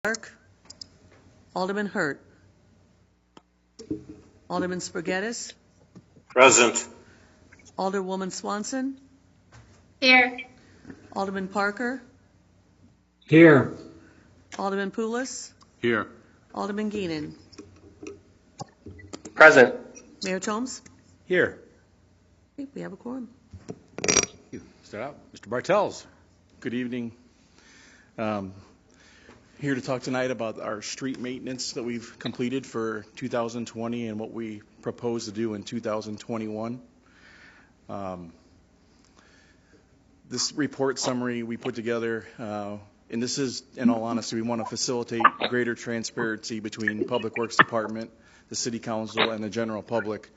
Clark, Alderman Hurt, Alderman Spaghettis, Present. Alderwoman Swanson, Here. Alderman Parker, Here. Alderman Poulos, Here. Alderman Geenan. Present. Mayor Tomes? Here. Okay, we have a quorum. Start out. Mr. Bartels. Good evening. Here to talk tonight about our street maintenance that we've completed for 2020 and what we propose to do in 2021. This report summary we put together, and this is, in all honesty, we want to facilitate greater transparency between Public Works Department, the City Council, and the general public.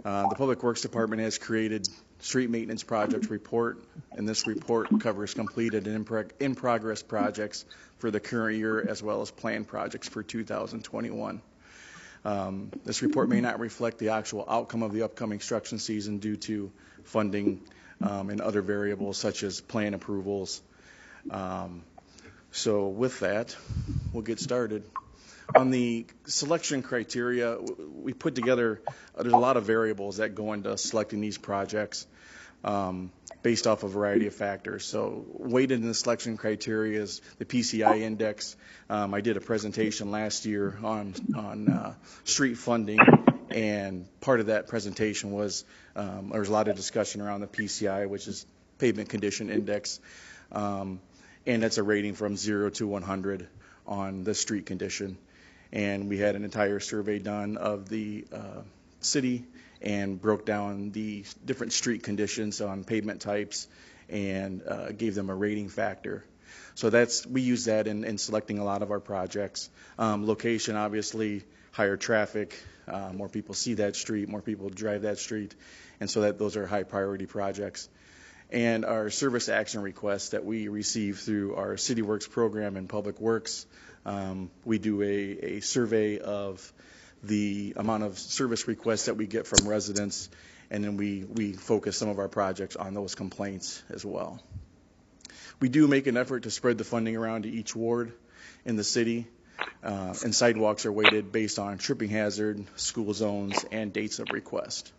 The Public Works Department has created street maintenance project report, and this report covers completed and in-progress projects for the current year as well as planned projects for 2021. This report may not reflect the actual outcome of the upcoming construction season due to funding and other variables such as plan approvals. So with that, we'll get started. On the selection criteria, we put together, there's a lot of variables that go into selecting these projects based off a variety of factors. So weighted in the selection criteria is the PCI index. I did a presentation last year on street funding, and part of that presentation was there was a lot of discussion around the PCI, which is pavement condition index, and that's a rating from 0 to 100 on the street condition. And we had an entire survey done of the city and broke down the different street conditions on pavement types and gave them a rating factor. So we use that in selecting a lot of our projects. Location, obviously, higher traffic, more people see that street, more people drive that street, and so those are high priority projects. And our service action requests that we receive through our City Works program and Public Works. We do a survey of the amount of service requests that we get from residents, and then we focus some of our projects on those complaints as well. We do make an effort to spread the funding around to each ward in the city, and sidewalks are weighted based on tripping hazard, school zones, and dates of request.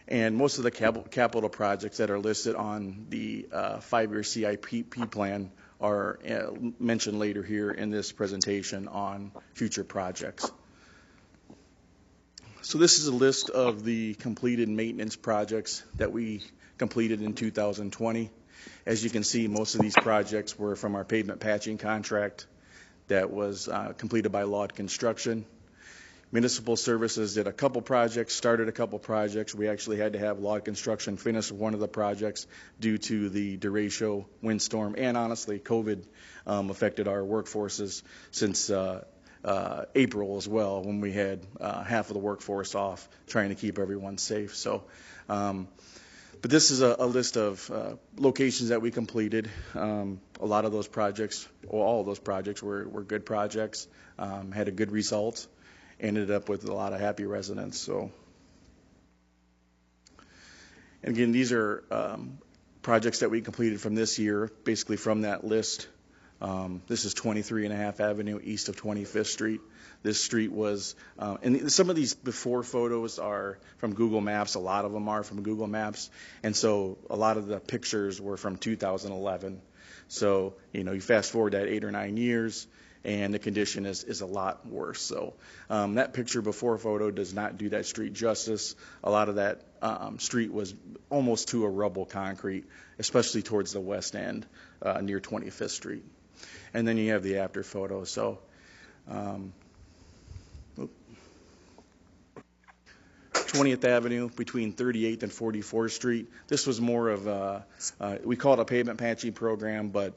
And most of the capital projects that are listed on the 5-year CIP plan are mentioned later here in this presentation on future projects. So this is a list of the completed maintenance projects that we completed in 2020. As you can see, most of these projects were from our pavement patching contract that was completed by Laud Construction. Municipal Services did a couple projects, started a couple projects. We actually had to have Laud Construction finish one of the projects due to the derecho windstorm, and honestly, COVID affected our workforces since April as well, when we had half of the workforce off trying to keep everyone safe. So, but this is a list of locations that we completed. A lot of those projects, or all of those projects, were good projects, had a good result. Ended up with a lot of happy residents. So, and again, these are projects that we completed from this year, basically from that list. This is 23.5 Avenue east of 25th Street. This street was, and some of these before photos are from Google Maps. A lot of them are from Google Maps. And so a lot of the pictures were from 2011. So, you fast forward that 8 or 9 years, and the condition is a lot worse. So that picture before photo does not do that street justice. A lot of that street was almost to a rubble concrete, especially towards the west end near 25th Street. And then you have the after photo. So 20th Avenue between 38th and 44th Street. This was more of we call it a pavement patching program, but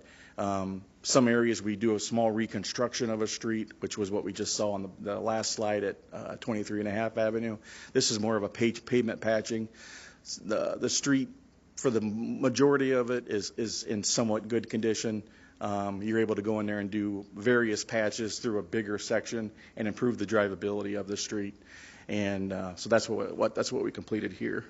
some areas we do a small reconstruction of a street, which was what we just saw on the last slide at 23.5 Avenue. This is more of a pavement patching. The street, for the majority of it, is in somewhat good condition. You're able to go in there and do various patches through a bigger section and improve the drivability of the street. And so that's what we completed here.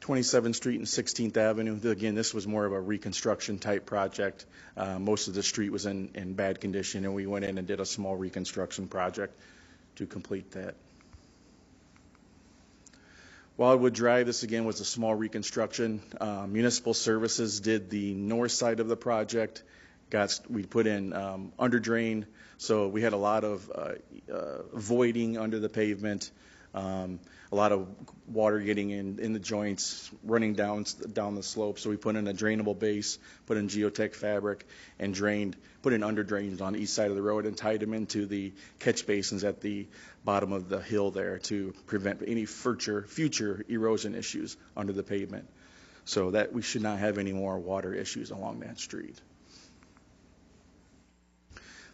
27th Street and 16th Avenue. Again, this was more of a reconstruction type project. Most of the street was in bad condition, and we went in and did a small reconstruction project to complete that. Wildwood Drive, this again was a small reconstruction. Municipal Services did the north side of the project. We put in under drain, so we had a lot of voiding under the pavement, a lot of water getting in the joints, running down the slope. So we put in a drainable base, put in geotech fabric, and put in under drains on each side of the road and tied them into the catch basins at the bottom of the hill there to prevent any future erosion issues under the pavement, so that we should not have any more water issues along that street.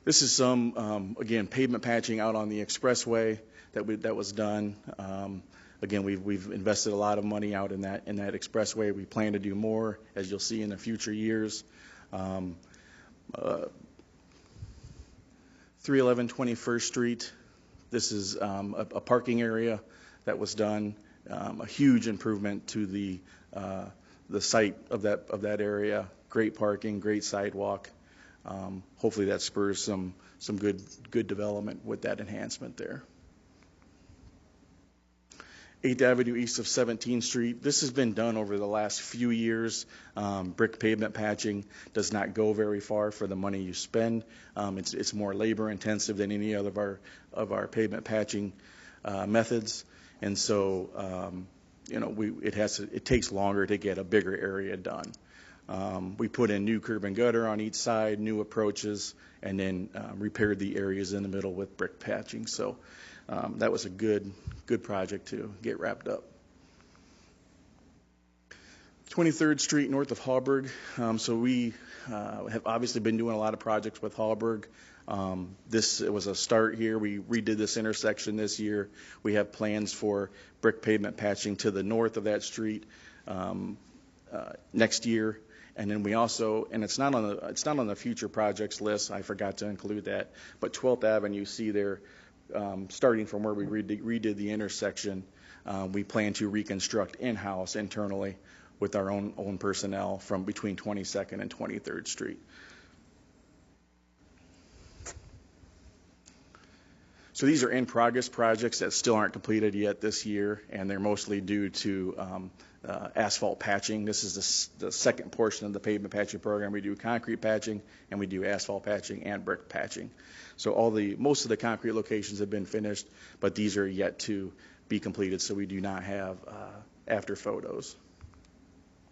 This is some, again, pavement patching out on the expressway that was done. Again, we've invested a lot of money out in that expressway. We plan to do more, as you'll see in the future years. 311 21st Street. This is a parking area that was done. A huge improvement to the site of that area. Great parking, great sidewalk. Hopefully that spurs some good development with that enhancement there. 8th Avenue east of 17th Street. This has been done over the last few years. Brick pavement patching does not go very far for the money you spend. It's more labor intensive than any other of our pavement patching methods, and so it takes longer to get a bigger area done. We put in new curb and gutter on each side, new approaches, and then repaired the areas in the middle with brick patching. So that was a good project to get wrapped up. 23rd Street north of Hallberg. So we have obviously been doing a lot of projects with Hallberg. This was a start here. We redid this intersection this year. We have plans for brick pavement patching to the north of that street next year. And then we also, and it's not on the future projects list. I forgot to include that. But 12th Avenue, you see there, starting from where we redid the intersection, we plan to reconstruct in-house internally with our own personnel from between 22nd and 23rd Street. So these are in-progress projects that still aren't completed yet this year, and they're mostly due to asphalt patching. This is the second portion of the pavement patching program. We do concrete patching, and we do asphalt patching and brick patching. So most of the concrete locations have been finished, but these are yet to be completed, so we do not have after photos.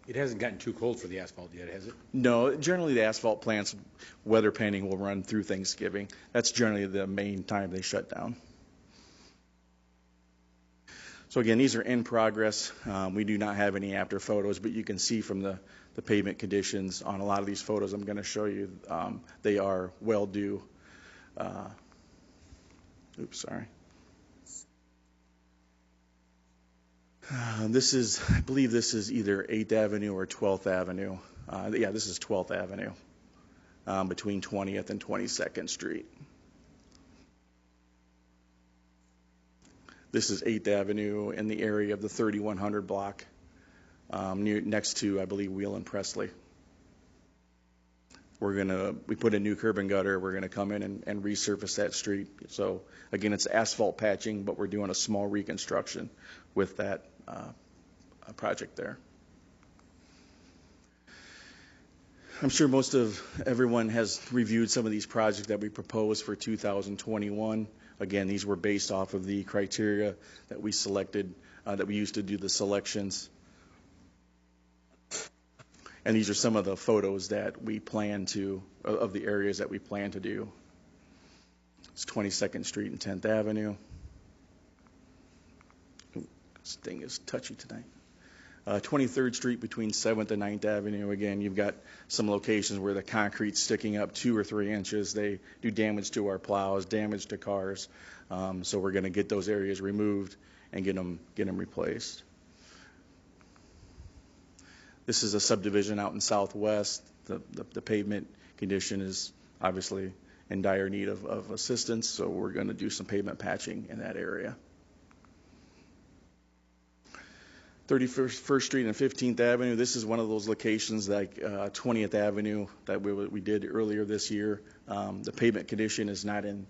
It hasn't gotten too cold for the asphalt yet, has it? No, generally the asphalt plants, weather painting will run through Thanksgiving. That's generally the main time they shut down. So again, these are in progress. We do not have any after photos, but you can see from the pavement conditions on a lot of these photos I'm going to show you, they are well due. I believe this is either 8th Avenue or 12th Avenue. Yeah, this is 12th Avenue between 20th and 22nd Street. This is 8th Avenue in the area of the 3100 block, next to, I believe, Wheel and Presley. We put a new curb and gutter. We're gonna come in and resurface that street. So again, it's asphalt patching, but we're doing a small reconstruction with that project there. I'm sure most of everyone has reviewed some of these projects that we proposed for 2021. Again, these were based off of the criteria that we selected, that we used to do the selections. And these are some of the photos that we plan to, of the areas that we plan to do. It's 22nd Street and 10th Avenue. This thing is touchy tonight. 23rd Street between 7th and 9th Avenue. Again, you've got some locations where the concrete's sticking up 2 or 3 inches. They do damage to our plows, damage to cars. So we're going to get those areas removed and get them replaced. This is a subdivision out in Southwest. The pavement condition is obviously in dire need of assistance, so we're going to do some pavement patching in that area. 31st Street and 15th Avenue. This is one of those locations like 20th Avenue that we did earlier this year. The pavement condition is not in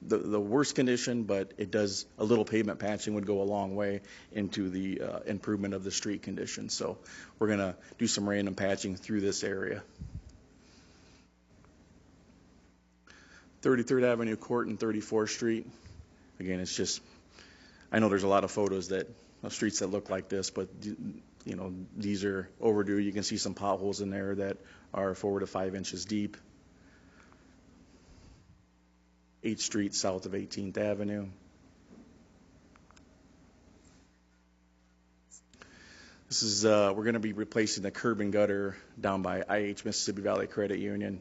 the worst condition, but it does, a little pavement patching would go a long way into the improvement of the street condition. So we're going to do some random patching through this area. 33rd Avenue Court and 34th Street. Again, it's just, I know there's a lot of photos of streets that look like this, but you know, these are overdue. You can see some potholes in there that are 4 to 5 inches deep. 8th Street south of 18th Avenue. This is, we're going to be replacing the curb and gutter down by IH Mississippi Valley Credit Union.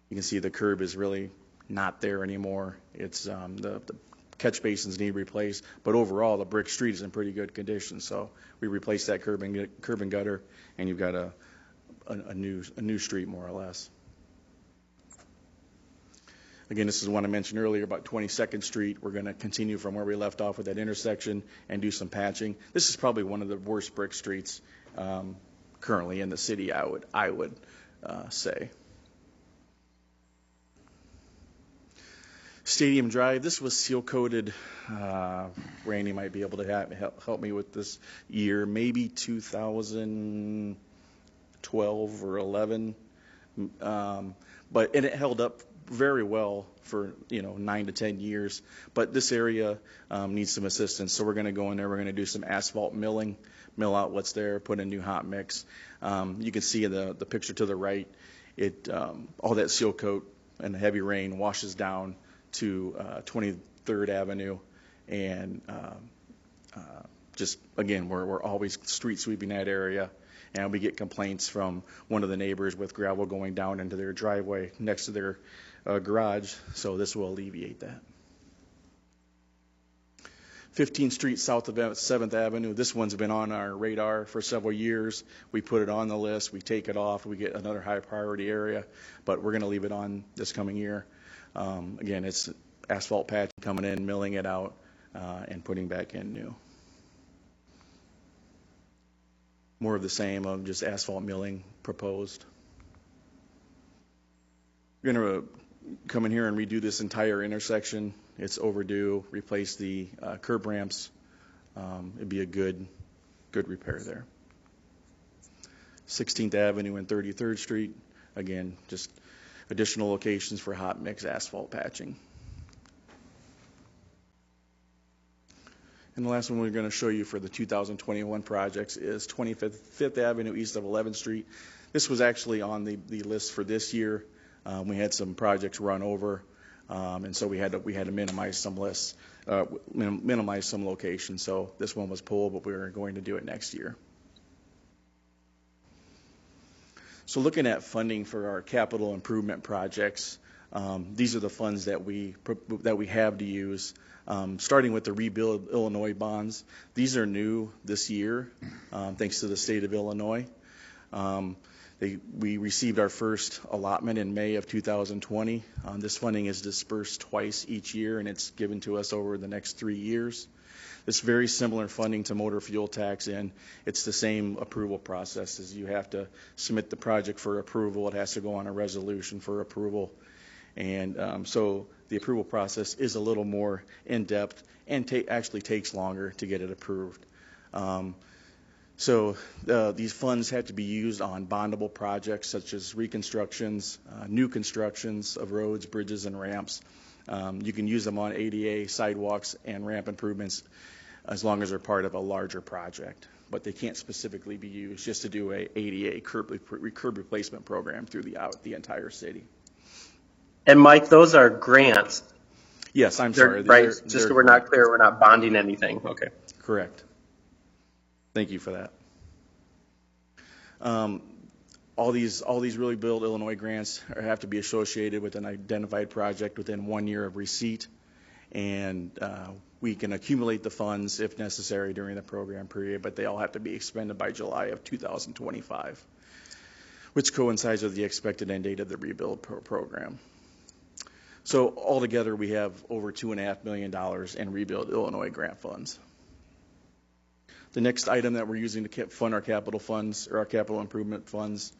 You can see the curb is really not there anymore. It's the catch basins need replaced, but overall the brick street is in pretty good condition. So we replaced that curb and gutter, and you've got a new street more or less. Again, this is one I mentioned earlier about 22nd Street. We're going to continue from where we left off with that intersection and do some patching. This is probably one of the worst brick streets currently in the city, I would say. Stadium Drive, this was seal coated. Randy might be able to help me with this year, maybe 2012 or 11. But it held up very well for 9 to 10 years. But this area needs some assistance, so we're going to go in there. We're going to do some asphalt milling, mill out what's there, put in new hot mix. You can see in the picture to the right, all that seal coat and the heavy rain washes down to 23rd Avenue, and just again, we're always street sweeping that area, and we get complaints from one of the neighbors with gravel going down into their driveway next to their garage, so this will alleviate that. 15th Street south of 7th Avenue. This one's been on our radar for several years. We put it on the list. We take it off. We get another high priority area, but we're going to leave it on this coming year. Again, it's asphalt patch coming in, milling it out, and putting back in new. More of the same of just asphalt milling proposed. We're going to come in here and redo this entire intersection. It's overdue. Replace the curb ramps. It'd be a good repair there. 16th Avenue and 33rd Street. Again, just additional locations for hot mix asphalt patching. And the last one we're going to show you for the 2021 projects is 25th Avenue east of 11th Street. This was actually on the list for this year. We had some projects run over, and so we had to minimize some lists, minimize some locations. So this one was pulled, but we were going to do it next year. So looking at funding for our capital improvement projects, these are the funds that we have to use. Starting with the Rebuild Illinois bonds. These are new this year, thanks to the state of Illinois. We received our first allotment in May of 2020. This funding is dispersed twice each year, and it's given to us over the next 3 years. It's very similar funding to motor fuel tax, and it's the same approval process. As you have to submit the project for approval. It has to go on a resolution for approval. And so the approval process is a little more in-depth and actually takes longer to get it approved. So these funds have to be used on bondable projects such as reconstructions, new constructions of roads, bridges, and ramps. You can use them on ADA, sidewalks, and ramp improvements as long as they're part of a larger project. But they can't specifically be used just to do a ADA curb replacement program through the entire city. And Mike, those are grants. Yes, I'm sorry. Right, just so we're not clear, we're not bonding anything. Okay. Correct. Thank you for that. All these Really Build Illinois grants have to be associated with an identified project within 1 year of receipt, and we can accumulate the funds if necessary during the program period, but they all have to be expended by July of 2025, which coincides with the expected end date of the Rebuild program. So altogether, we have over $2.5 million in Rebuild Illinois grant funds. The next item that we're using to fund our capital funds or our capital improvement funds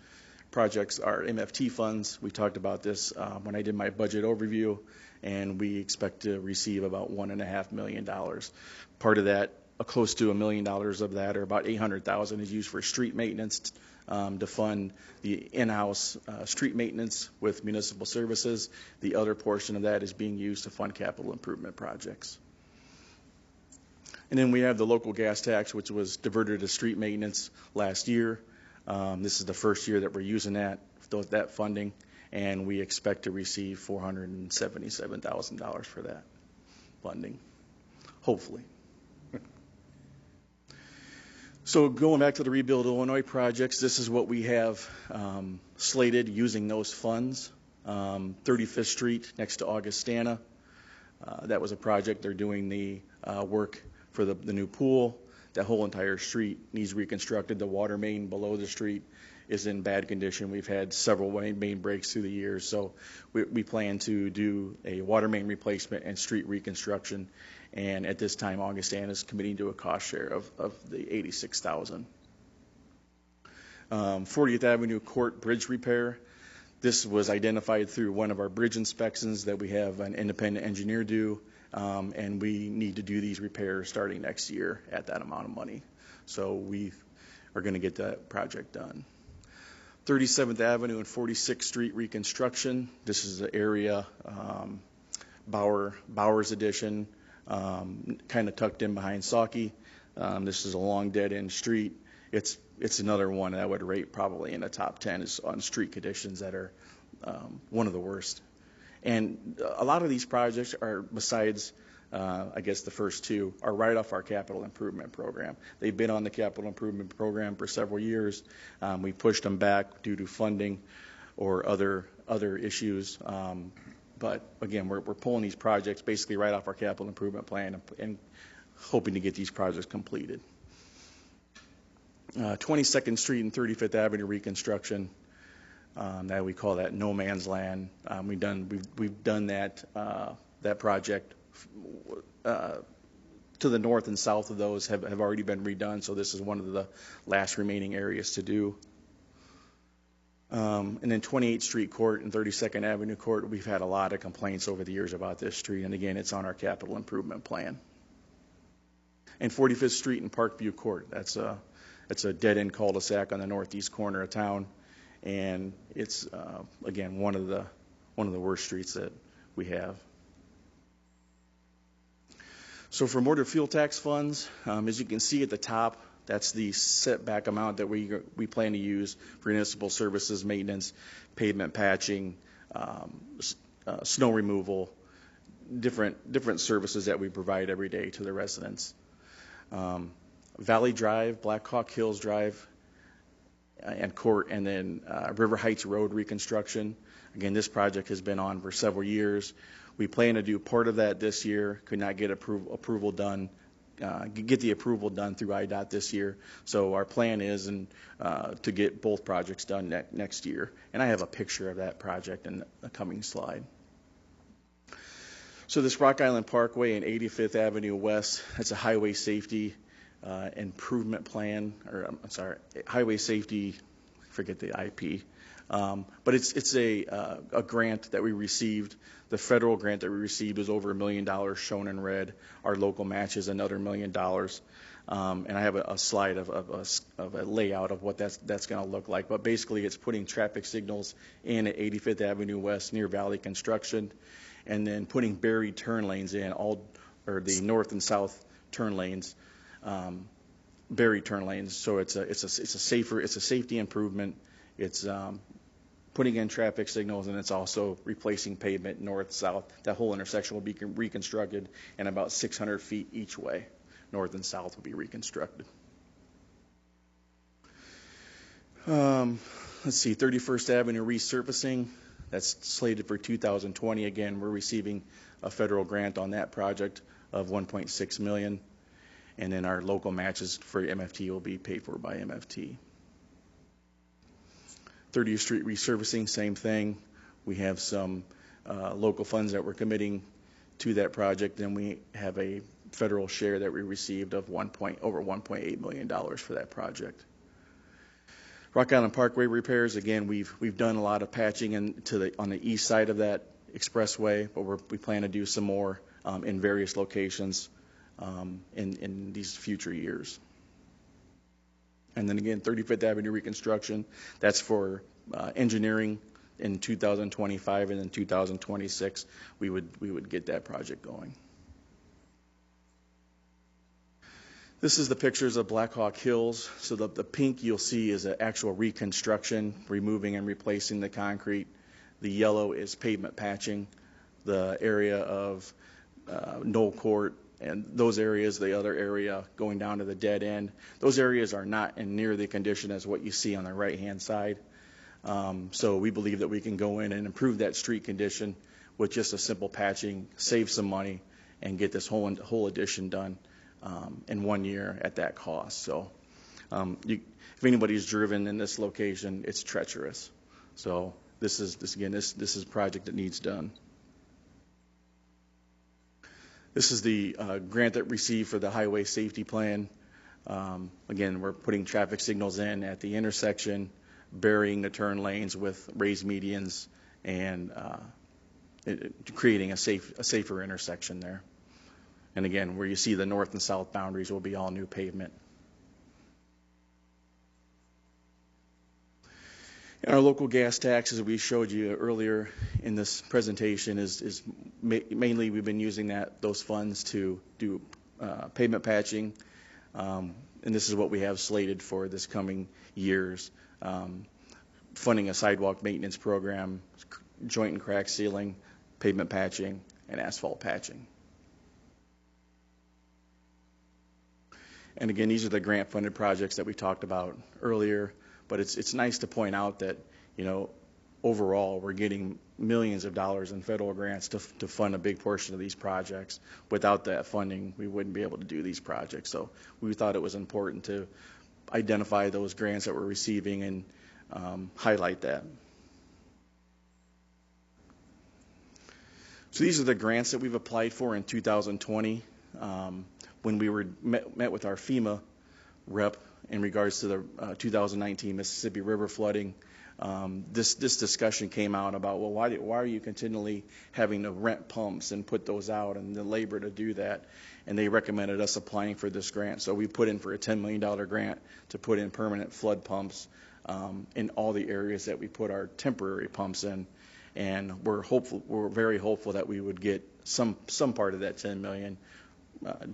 projects are MFT funds. We talked about this when I did my budget overview, and we expect to receive about $1.5 million. Part of that, close to $1 million of that, or about $800,000, is used for street maintenance to fund the in-house street maintenance with municipal services. The other portion of that is being used to fund capital improvement projects. And then we have the local gas tax, which was diverted to street maintenance last year. This is the first year that we're using that funding, and we expect to receive $477,000 for that funding, hopefully. So going back to the Rebuild Illinois projects, this is what we have slated using those funds. 35th Street next to Augustana. That was a project. They're doing the work for the new pool. That whole entire street needs reconstructed. The water main below the street is in bad condition. We've had several main breaks through the years, so we plan to do a water main replacement and street reconstruction. And at this time, Augustana is committing to a cost share of the $86,000. 40th Avenue Court Bridge repair. This was identified through one of our bridge inspections that we have an independent engineer do. And we need to do these repairs starting next year at that amount of money. So we are going to get that project done. 37th Avenue and 46th Street reconstruction. This is the area, Bowers Edition, kind of tucked in behind Saukey. This is a long dead-end street. It's another one that I would rate probably in the top 10 is on street conditions that are one of the worst. And a lot of these projects are, besides, I guess the first two, are right off our capital improvement program. They've been on the capital improvement program for several years. We pushed them back due to funding or other issues. But again, we're pulling these projects basically right off our capital improvement plan and hoping to get these projects completed. 22nd Street and 35th Avenue reconstruction. That we call that no man's land. We've done that project to the north and south of those have already been redone. So this is one of the last remaining areas to do. And then 28th Street Court and 32nd Avenue Court. We've had a lot of complaints over the years about this street, and again, it's on our capital improvement plan. And 45th Street and Parkview Court. That's a dead-end cul-de-sac on the northeast corner of town. And it's again one of the worst streets that we have. So for motor fuel tax funds, as you can see at the top, that's the setback amount that we plan to use for municipal services, maintenance, pavement patching, snow removal, different services that we provide every day to the residents. Valley Drive, Black Hawk Hills Drive, and Court, and then River Heights Road reconstruction. Again, this project has been on for several years. We plan to do part of that this year. Could not get approval done, get the approval done through IDOT this year. So our plan is to get both projects done next year. And I have a picture of that project in a coming slide. So this Rock Island Parkway and 85th Avenue West, that's a highway safety improvement plan, or I'm sorry, highway safety, forget the IP, but it's a grant that we received. The federal grant that we received was over $1 million, shown in red. Our local match is another $1 million, and I have a slide of a layout of what that's going to look like. But basically, it's putting traffic signals in at 85th Avenue West near Valley Construction, and then putting buried turn lanes in or the north and south turn lanes. Buried turn lanes, so it's a safety improvement. It's putting in traffic signals, and it's also replacing pavement north south. That whole intersection will be reconstructed, and about 600 feet each way, north and south, will be reconstructed. Let's see, 31st Avenue resurfacing. That's slated for 2020. Again, we're receiving a federal grant on that project of $1.6 million. And then our local matches for MFT will be paid for by MFT. 30th Street resurfacing, same thing. We have some local funds that we're committing to that project. Then we have a federal share that we received of over $1.8 million for that project. Rock Island Parkway repairs, again, we've done a lot of patching on the east side of that expressway, but we plan to do some more in various locations in these future years. And then again, 35th Avenue reconstruction, that's for engineering in 2025, and in 2026 we would get that project going. This is the pictures of Black Hawk Hills. So the pink you'll see is an actual reconstruction, removing and replacing the concrete. The yellow is pavement patching, the area of Knoll Court, and those areas, the other area going down to the dead end. Those areas are not in near the condition as what you see on the right-hand side. So we believe that we can go in and improve that street condition with just a simple patching, save some money, and get this whole addition done in 1 year at that cost. So if anybody's driven in this location, it's treacherous. So this is a project that needs done. This is the grant that we received for the highway safety plan. Again, we're putting traffic signals in at the intersection, burying the turn lanes with raised medians, and creating a safer intersection there. And again, where you see the north and south boundaries will be all new pavement. And our local gas tax, as we showed you earlier in this presentation, is mainly we've been using those funds to do pavement patching, and this is what we have slated for this coming years. Funding a sidewalk maintenance program, joint and crack sealing, pavement patching, and asphalt patching. And again, these are the grant-funded projects that we talked about earlier. But it's nice to point out that, overall, we're getting millions of dollars in federal grants to fund a big portion of these projects. Without that funding, we wouldn't be able to do these projects. So we thought it was important to identify those grants that we're receiving and highlight that. So these are the grants that we've applied for in 2020. When we met with our FEMA rep in regards to the 2019 Mississippi River flooding, this discussion came out about, well, why are you continually having to rent pumps and put those out and the labor to do that? And they recommended us applying for this grant. So we put in for a $10 million grant to put in permanent flood pumps in all the areas that we put our temporary pumps in. And we're very hopeful that we would get some part of that $10 million.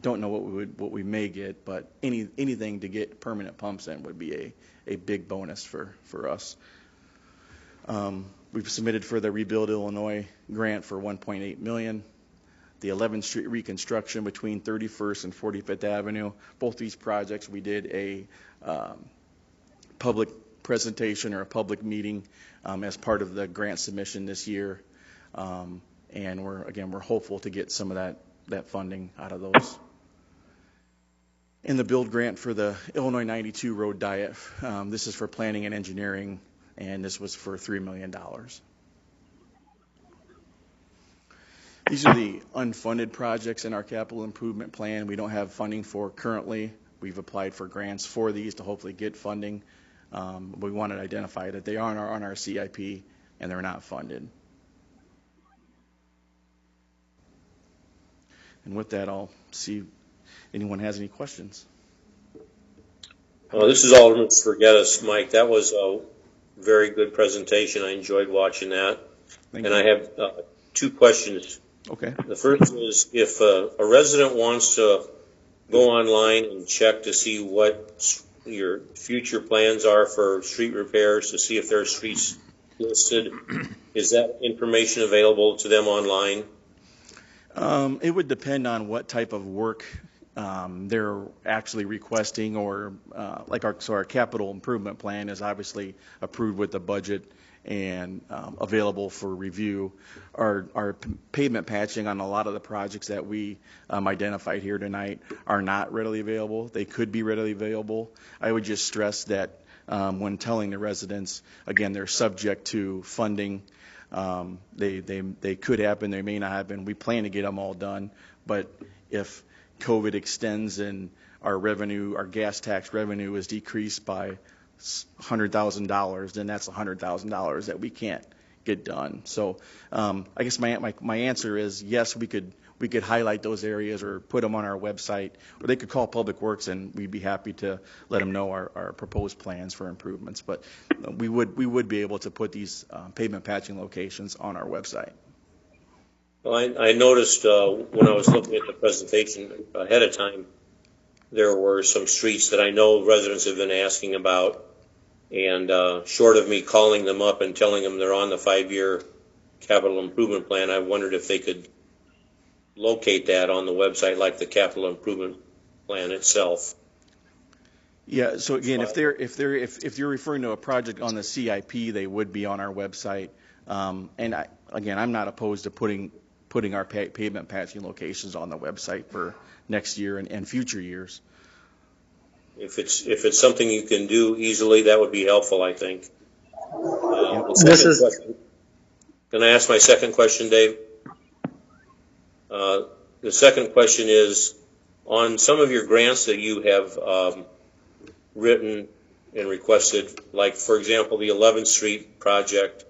Don't know what we may get, but anything to get permanent pumps in would be a big bonus for us. We've submitted for the Rebuild Illinois grant for $1.8 million. The 11th Street reconstruction between 31st and 45th Avenue. Both these projects we did a public presentation or a public meeting as part of the grant submission this year, and we're hopeful to get some of that funding out of those. In the build grant for the Illinois 92 road diet, this is for planning and engineering, and this was for $3 million. These are the unfunded projects in our capital improvement plan we don't have funding for currently. We've applied for grants for these to hopefully get funding. We wanted to identify that they are on our CIP and they're not funded. And with that, I'll see if anyone has any questions. This is Alderman Forgettis, Mike. That was a very good presentation. I enjoyed watching that. Thank and you. I have 2 questions. Okay. The first is, if a resident wants to go online and check to see what your future plans are for street repairs, to see if there are streets listed, is that information available to them online? It would depend on what type of work they're actually requesting, or our capital improvement plan is obviously approved with the budget and available for review. Our pavement patching on a lot of the projects that we identified here tonight are not readily available. They could be readily available. I would just stress that when telling the residents, again, they're subject to funding. They could happen, they may not happen. We plan to get them all done, but if COVID extends and our revenue, our gas tax revenue is decreased by $100,000, then that's $100,000 that we can't get done. So I guess my answer is yes, we could highlight those areas or put them on our website, or they could call Public Works and we'd be happy to let them know our proposed plans for improvements. But we would be able to put these pavement patching locations on our website. Well, I noticed when I was looking at the presentation ahead of time, there were some streets that I know residents have been asking about, and short of me calling them up and telling them they're on the 5-year capital improvement plan, I wondered if they could locate that on the website like the capital improvement plan itself. Yeah. So again, if you're referring to a project on the CIP, they would be on our website. And I'm not opposed to putting our pavement patching locations on the website for next year and future years. If it's something you can do easily, that would be helpful, I think. Can I ask my second question, Dave? The second question is, on some of your grants that you have written and requested, like, for example, the 11th Street project,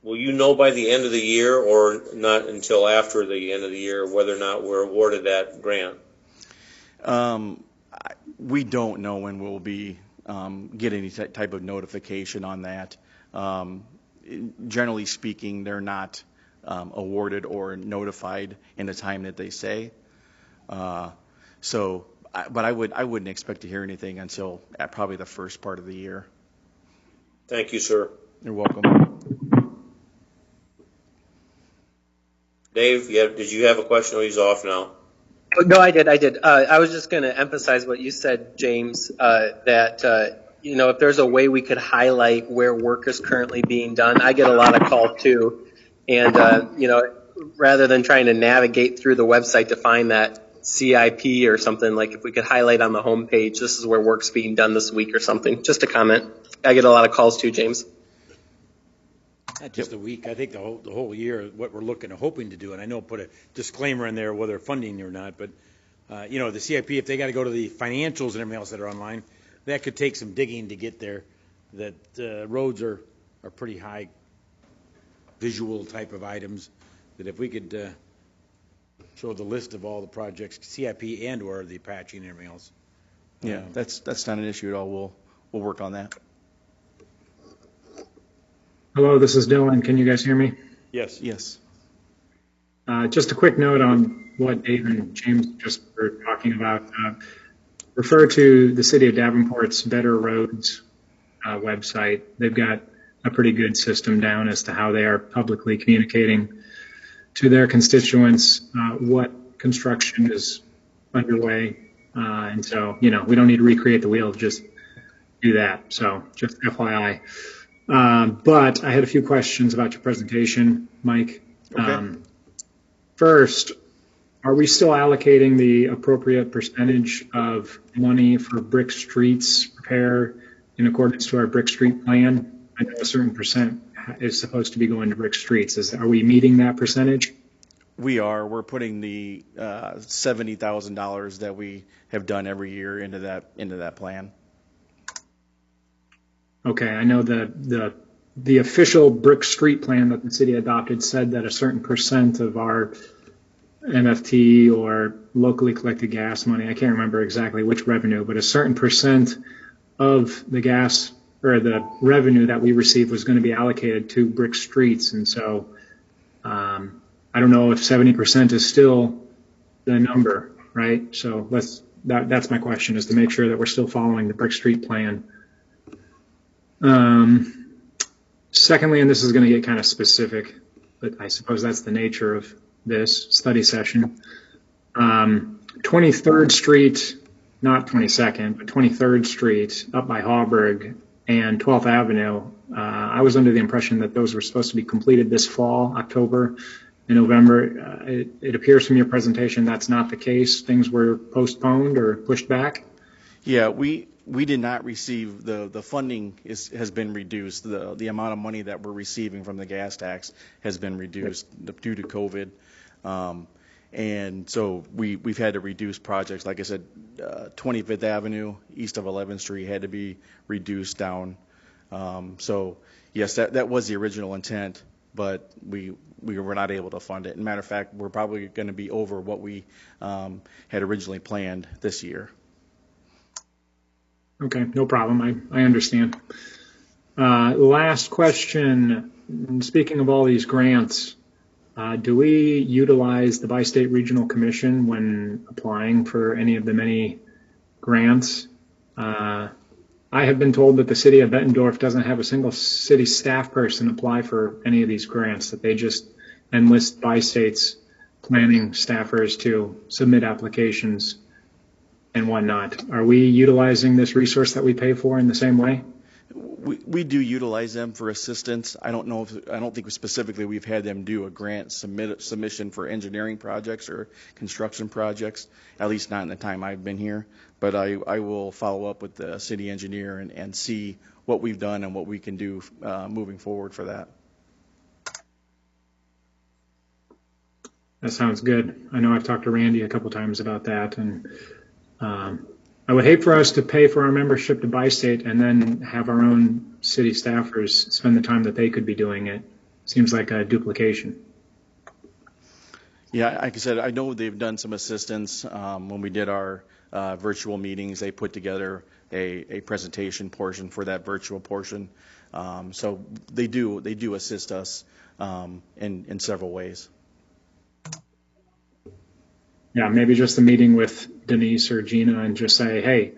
will you know by the end of the year or not until after the end of the year whether or not we're awarded that grant? We don't know when we'll be get any type of notification on that. Generally speaking, they're not awarded or notified in the time that they say. But I wouldn't expect to hear anything until at probably the first part of the year. Thank you, sir. You're welcome. Dave, did you have a question? Oh, he's off now. No, I did. I was just going to emphasize what you said, James, that, if there's a way we could highlight where work is currently being done. I get a lot of calls too. And, rather than trying to navigate through the website to find that CIP or something, like if we could highlight on the homepage, this is where work's being done this week or something. Just a comment. I get a lot of calls too, James. Not just a week. I think the whole year, what we're hoping to do, and I know put a disclaimer in there whether funding or not, but the CIP, if they got to go to the financials and everything else that are online, that could take some digging to get there. That roads are pretty high visual type of items. That if we could show the list of all the projects, CIP and or the patching and everything else. Yeah, that's not an issue at all. We'll work on that. Hello, this is Dylan. Can you guys hear me? Yes. Yes. Just a quick note on what Dave and James just were talking about. Refer to the City of Davenport's Better Roads website. They've got a pretty good system down as to how they are publicly communicating to their constituents what construction is underway. And so, we don't need to recreate the wheel, just do that. So just FYI. But I had a few questions about your presentation, Mike. Okay. First, are we still allocating the appropriate percentage of money for brick streets repair in accordance to our brick street plan? I know a certain percent is supposed to be going to brick streets. Are we meeting that percentage? We are. We're putting the $70,000 that we have done every year into that plan. Okay, I know the official brick street plan that the city adopted said that a certain percent of our MFT or locally collected gas money, I can't remember exactly which revenue, but a certain percent of the gas or the revenue that we received was going to be allocated to brick streets. And so I don't know if 70% is still the number, right? So that's my question, is to make sure that we're still following the brick street plan. Secondly, and this is going to get kind of specific, but I suppose that's the nature of this study session. 23rd Street, not 22nd, but 23rd Street up by Hauberg and 12th Avenue. I was under the impression that those were supposed to be completed this fall, October and November. It appears from your presentation that's not the case. Things were postponed or pushed back. Yeah, we did not receive the funding has been reduced. The amount of money that we're receiving from the gas tax has been reduced due to COVID. And so we've had to reduce projects. Like I said, 25th Avenue, east of 11th Street had to be reduced down. So yes, that was the original intent, but we were not able to fund it. As a matter of fact, we're probably going to be over what we had originally planned this year. Okay, no problem. I understand. Last question. Speaking of all these grants, do we utilize the Bi-State Regional Commission when applying for any of the many grants? I have been told that the city of Bettendorf doesn't have a single city staff person apply for any of these grants, that they just enlist Bi-State's planning staffers to submit applications and whatnot. Are we utilizing this resource that we pay for in the same way? We do utilize them for assistance. I don't think specifically we've had them do a grant submission for engineering projects or construction projects, at least not in the time I've been here. But I will follow up with the city engineer and see what we've done and what we can do moving forward for that. That sounds good. I know I've talked to Randy a couple times about that, and I would hate for us to pay for our membership to Bi-State and then have our own city staffers spend the time that they could be doing it. Seems like a duplication. Yeah, like I said, I know they've done some assistance. When we did our virtual meetings, they put together a presentation portion for that virtual portion. So they do assist us in several ways. Yeah, maybe just a meeting with Denise or Gina and just say, hey,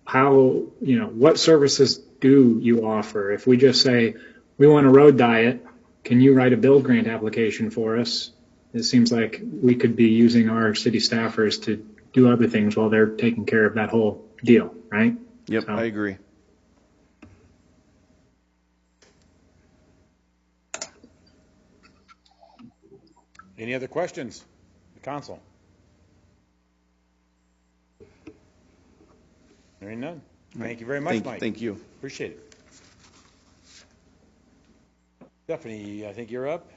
what services do you offer? If we just say, we want a road diet, can you write a bill grant application for us? It seems like we could be using our city staffers to do other things while they're taking care of that whole deal, right? Yep, so. I agree. Any other questions? The council? Hearing none. Thank you very much, Mike. Thank you. Appreciate it. Stephanie, I think you're up.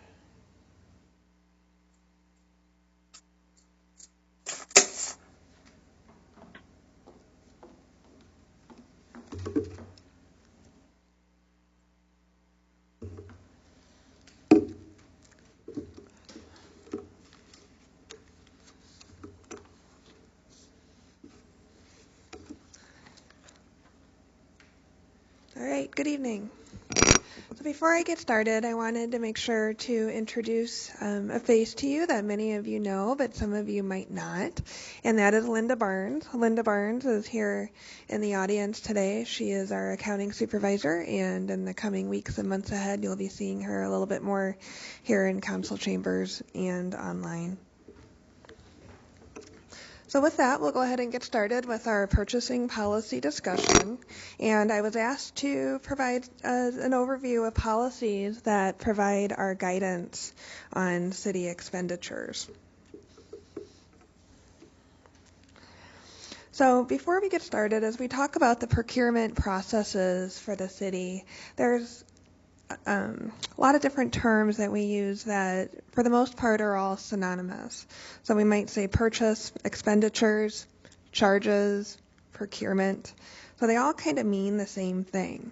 All right, good evening. So before I get started, I wanted to make sure to introduce a face to you that many of you know, but some of you might not, and that is Linda Barnes. Linda Barnes is here in the audience today. She is our accounting supervisor, and in the coming weeks and months ahead, you'll be seeing her a little bit more here in council chambers and online. So with that, we'll go ahead and get started with our purchasing policy discussion. And I was asked to provide an overview of policies that provide our guidance on city expenditures. So before we get started, as we talk about the procurement processes for the city, there's a lot of different terms that we use that, for the most part, are all synonymous. So we might say purchase, expenditures, charges, procurement. So they all kind of mean the same thing.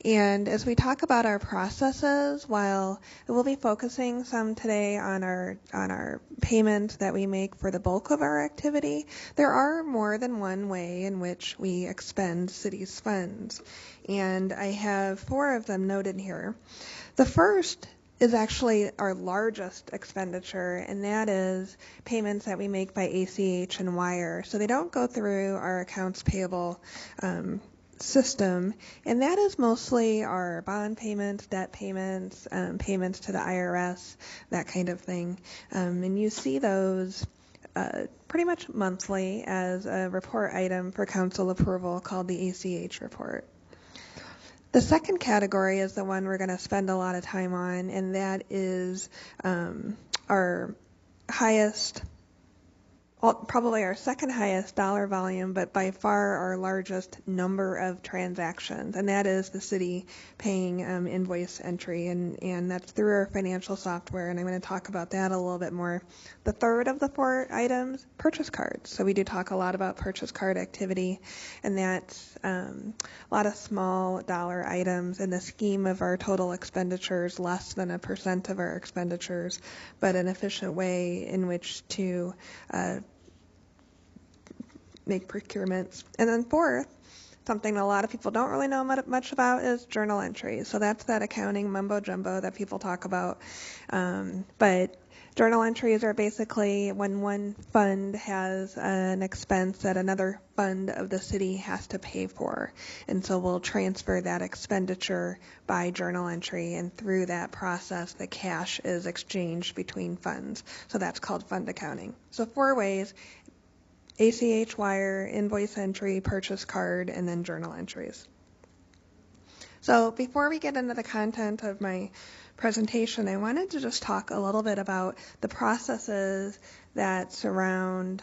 And as we talk about our processes, while we'll be focusing some today on our payment that we make for the bulk of our activity, there are more than one way in which we expend city's funds. And I have 4 of them noted here. The first is actually our largest expenditure, and that is payments that we make by ACH and wire. So they don't go through our accounts payable system, and that is mostly our bond payments, debt payments, payments to the IRS, that kind of thing. And you see those pretty much monthly as a report item for council approval called the ACH report. The second category is the one we're going to spend a lot of time on, and that is our highest probably our second highest dollar volume, but by far our largest number of transactions, and that is the city paying invoice entry, and that's through our financial software, and I'm going to talk about that a little bit more. The third of the four items, purchase cards. So we do talk a lot about purchase card activity, and that's a lot of small dollar items in the scheme of our total expenditures, less than 1% of our expenditures, but an efficient way in which to make procurements. And then fourth, something a lot of people don't really know much about is journal entries. So that's that accounting mumbo jumbo that people talk about. But journal entries are basically when one fund has an expense that another fund of the city has to pay for. And so we'll transfer that expenditure by journal entry, and through that process, the cash is exchanged between funds. So that's called fund accounting. So 4 ways: ACH wire, invoice entry, purchase card, and then journal entries. So before we get into the content of my presentation, I wanted to just talk a little bit about the processes that surround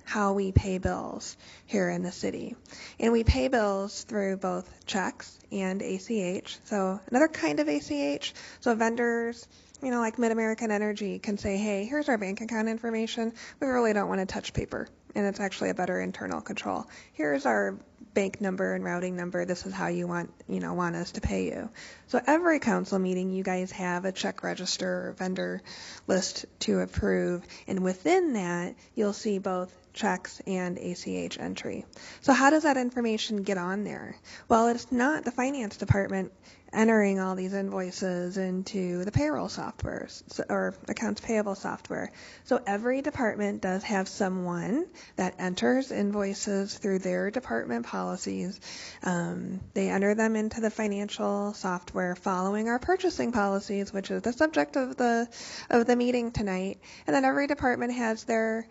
how we pay bills here in the city. And we pay bills through both checks and ACH. So another kind of ACH, so vendors, like Mid-American Energy can say, hey, here's our bank account information. We really don't want to touch paper, and it's actually a better internal control. Here's our bank number and routing number. This is how you want us to pay you. So every council meeting, you guys have a check register or vendor list to approve, and within that, you'll see both checks and ACH entry. So how does that information get on there? Well, it's not the finance department entering all these invoices into the payroll software or accounts payable software. So every department does have someone that enters invoices through their department policies. They enter them into the financial software following our purchasing policies, which is the subject of the meeting tonight. And then every department has their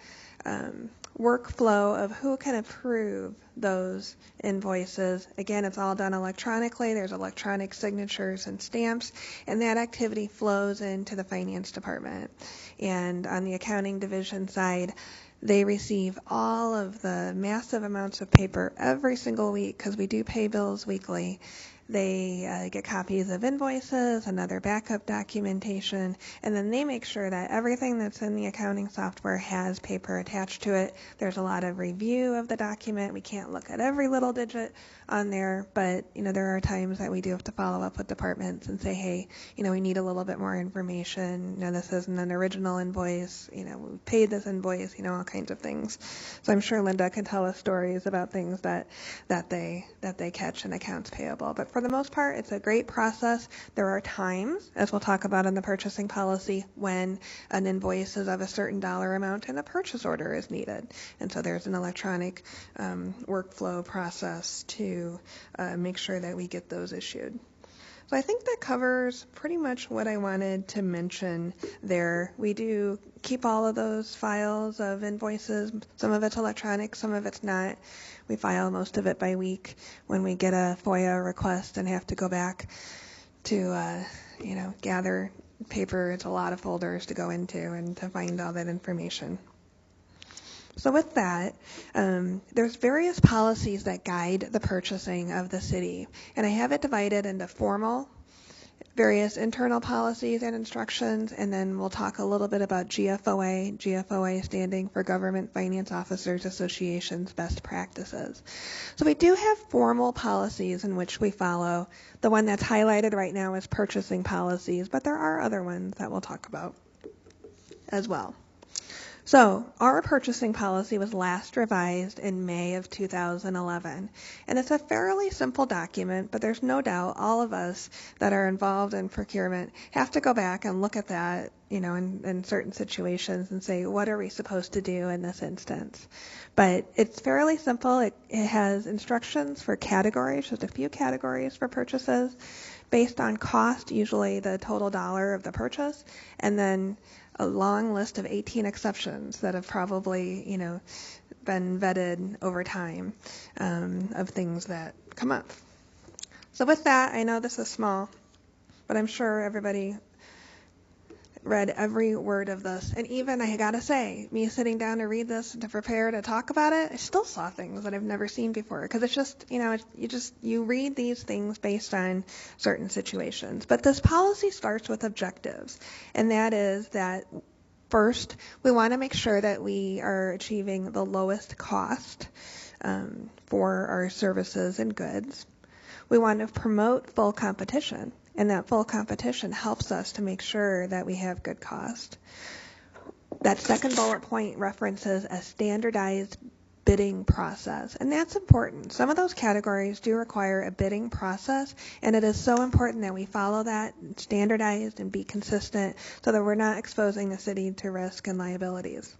workflow of who can approve those invoices. Again, it's all done electronically. There's electronic signatures and stamps, and that activity flows into the finance department. And on the accounting division side, they receive all of the massive amounts of paper every single week because we do pay bills weekly. They get copies of invoices, another backup documentation, and then they make sure that everything that's in the accounting software has paper attached to it. There's a lot of review of the document. We can't look at every little digit on there, but there are times that we do have to follow up with departments and say, hey, we need a little bit more information. This isn't an original invoice. We paid this invoice. All kinds of things. So I'm sure Linda can tell us stories about things that they catch in accounts payable. But for the most part, it's a great process. There are times, as we'll talk about in the purchasing policy, when an invoice is of a certain dollar amount and a purchase order is needed. And so there's an electronic workflow process to make sure that we get those issued. So I think that covers pretty much what I wanted to mention there. We do keep all of those files of invoices. Some of it's electronic, some of it's not. We file most of it by week when we get a FOIA request and have to go back to, gather paper. It's a lot of folders to go into and to find all that information. So with that, there's various policies that guide the purchasing of the city, and I have it divided into formal, various internal policies and instructions, and then we'll talk a little bit about GFOA standing for Government Finance Officers Association's best practices. So we do have formal policies in which we follow. The one that's highlighted right now is purchasing policies, but there are other ones that we'll talk about as well. So our purchasing policy was last revised in May of 2011, and it's a fairly simple document, but there's no doubt all of us that are involved in procurement have to go back and look at that, in certain situations and say, what are we supposed to do in this instance? But it's fairly simple. It has instructions for categories, just a few categories for purchases, based on cost, usually the total dollar of the purchase, and then a long list of 18 exceptions that have probably, been vetted over time of things that come up. So with that, I know this is small, but I'm sure everybody read every word of this, and even I gotta say, me sitting down to read this and to prepare to talk about it, I still saw things that I've never seen before. Because it's just, you read these things based on certain situations. But this policy starts with objectives, and that is that first, we want to make sure that we are achieving the lowest cost for our services and goods. We want to promote full competition, and that full competition helps us to make sure that we have good cost. That second bullet point references a standardized bidding process, and that's important. Some of those categories do require a bidding process, and it is so important that we follow that standardized and be consistent so that we're not exposing the city to risk and liabilities.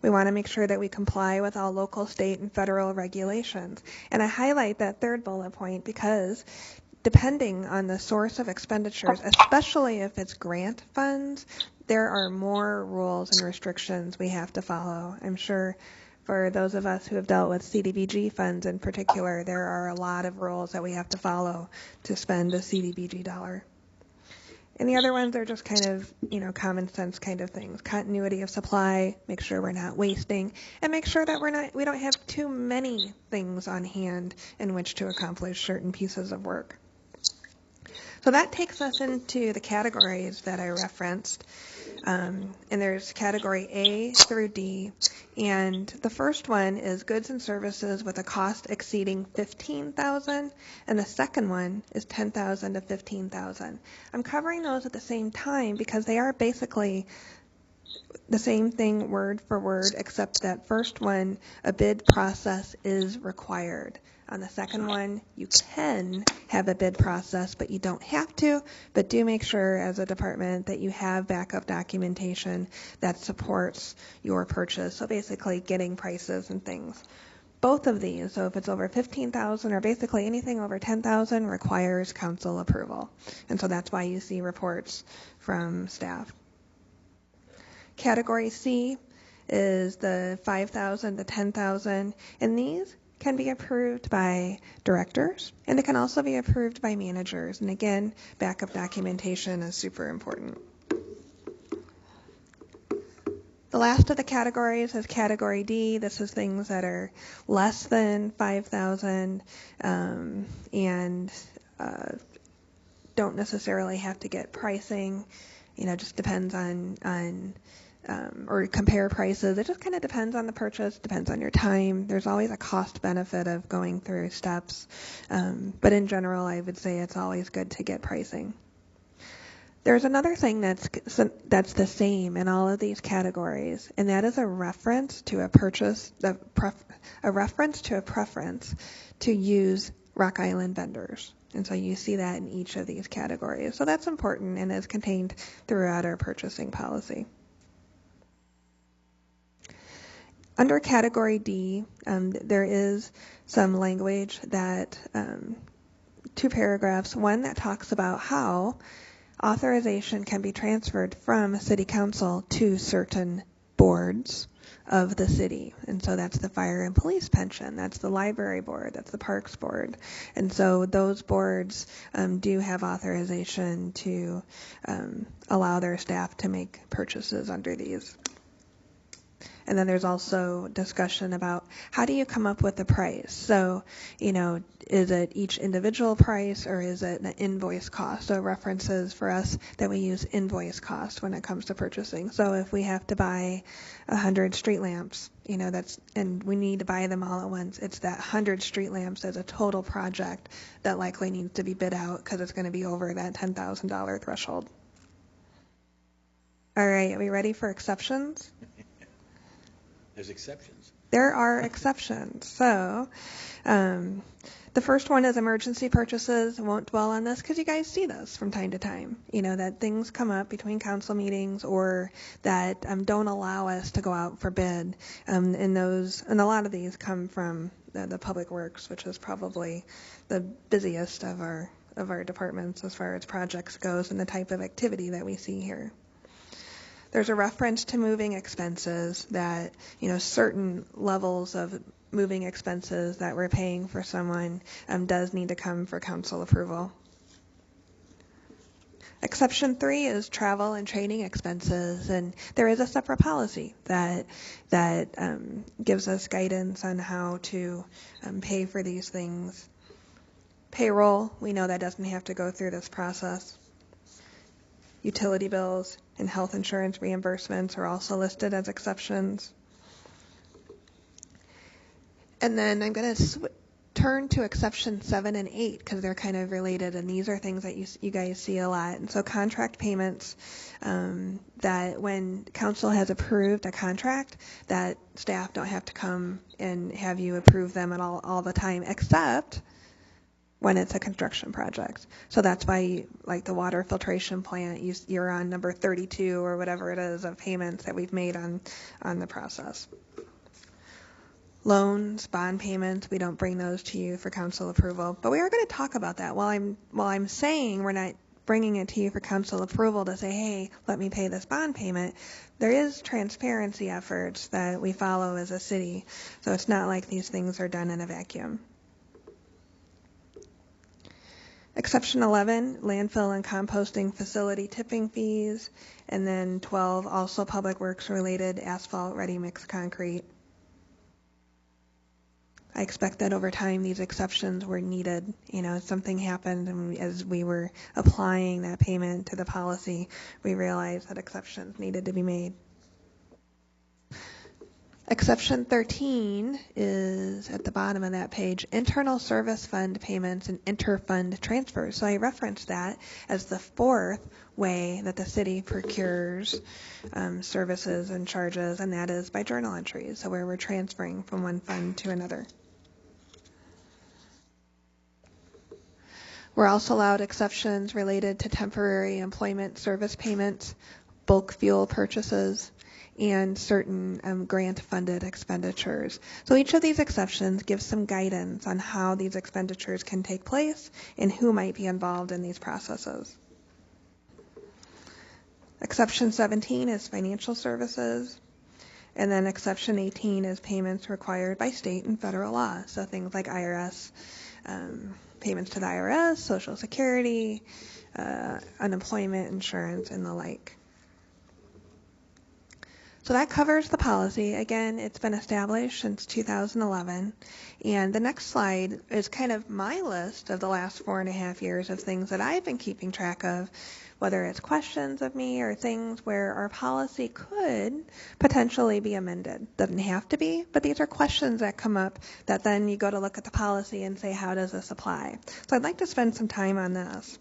We want to make sure that we comply with all local, state, and federal regulations. And I highlight that third bullet point because depending on the source of expenditures, especially if it's grant funds, there are more rules and restrictions we have to follow. I'm sure for those of us who have dealt with CDBG funds in particular, there are a lot of rules that we have to follow to spend a CDBG dollar. And the other ones are just kind of, common sense kind of things. Continuity of supply, make sure we're not wasting, and make sure that we don't have too many things on hand in which to accomplish certain pieces of work. So that takes us into the categories that I referenced. And there's category A through D. And the first one is goods and services with a cost exceeding $15,000, and the second one is $10,000 to $15,000. I'm covering those at the same time because they are basically the same thing word for word, except that first one, a bid process is required. On the second one, you can have a bid process, but you don't have to. But do make sure as a department that you have backup documentation that supports your purchase. So basically getting prices and things. Both of these, so if it's over $15,000 or basically anything over $10,000, requires council approval. And so that's why you see reports from staff. Category C is the $5,000 to $10,000, and these can be approved by directors, and it can also be approved by managers. And again, backup documentation is super important. The last of the categories is category D. This is things that are less than $5,000 and don't necessarily have to get pricing. Just depends on or compare prices. It just kind of depends on the purchase, depends on your time. There's always a cost benefit of going through steps. But in general, I would say it's always good to get pricing. There's another thing that's the same in all of these categories, and that is a reference to a purchase, a reference to a preference to use Rock Island vendors. And so you see that in each of these categories. So that's important and is contained throughout our purchasing policy. Under category D, there is some language that, 2 paragraphs, one that talks about how authorization can be transferred from city council to certain boards of the city. And so that's the fire and police pension, that's the library board, that's the parks board. And so those boards do have authorization to allow their staff to make purchases under these. And then there's also discussion about how do you come up with the price? So, is it each individual price or is it an invoice cost? So references for us that we use invoice cost when it comes to purchasing. So if we have to buy 100 street lamps, and we need to buy them all at once, it's that 100 street lamps as a total project that likely needs to be bid out because it's going to be over that $10,000 threshold. All right, are we ready for exceptions? There's exceptions. There are exceptions. So the first one is emergency purchases. I won't dwell on this because you guys see this from time to time, that things come up between council meetings or that don't allow us to go out for bid. And a lot of these come from the public works, which is probably the busiest of our departments as far as projects goes and the type of activity that we see here. There's a reference to moving expenses that, certain levels of moving expenses that we're paying for someone does need to come for council approval. Exception 3 is travel and training expenses, and there is a separate policy that gives us guidance on how to pay for these things. Payroll, we know that doesn't have to go through this process. Utility bills and health insurance reimbursements are also listed as exceptions. And then I'm going to turn to exception 7 and 8 because they're kind of related, and these are things that you guys see a lot. And so contract payments, that when council has approved a contract, that staff don't have to come and have you approve them at all the time, except when it's a construction project. So that's why, like the water filtration plant, you're on number 32 or whatever it is of payments that we've made on the process. Loans, bond payments, we don't bring those to you for council approval, but we are going to talk about that. While I'm saying we're not bringing it to you for council approval to say, hey, let me pay this bond payment, there is transparency efforts that we follow as a city, so it's not like these things are done in a vacuum. Exception 11, landfill and composting facility tipping fees, and then 12, also public works related, asphalt, ready mix concrete. I expect that over time these exceptions were needed. Something happened, and as we were applying that payment to the policy, we realized that exceptions needed to be made. Exception 13 is at the bottom of that page, internal service fund payments and interfund transfers. So I referenced that as the fourth way that the city procures services and charges, and that is by journal entries, so where we're transferring from one fund to another. We're also allowed exceptions related to temporary employment service payments, bulk fuel purchases, and certain grant-funded expenditures. So each of these exceptions gives some guidance on how these expenditures can take place and who might be involved in these processes. Exception 17 is financial services, and then exception 18 is payments required by state and federal law, so things like IRS, payments to the IRS, Social Security, unemployment insurance, and the like. So that covers the policy. Again, it's been established since 2011. And the next slide is kind of my list of the last 4.5 years of things that I've been keeping track of, whether it's questions of me or things where our policy could potentially be amended. Doesn't have to be, but these are questions that come up that then you go to look at the policy and say, how does this apply? So I'd like to spend some time on this.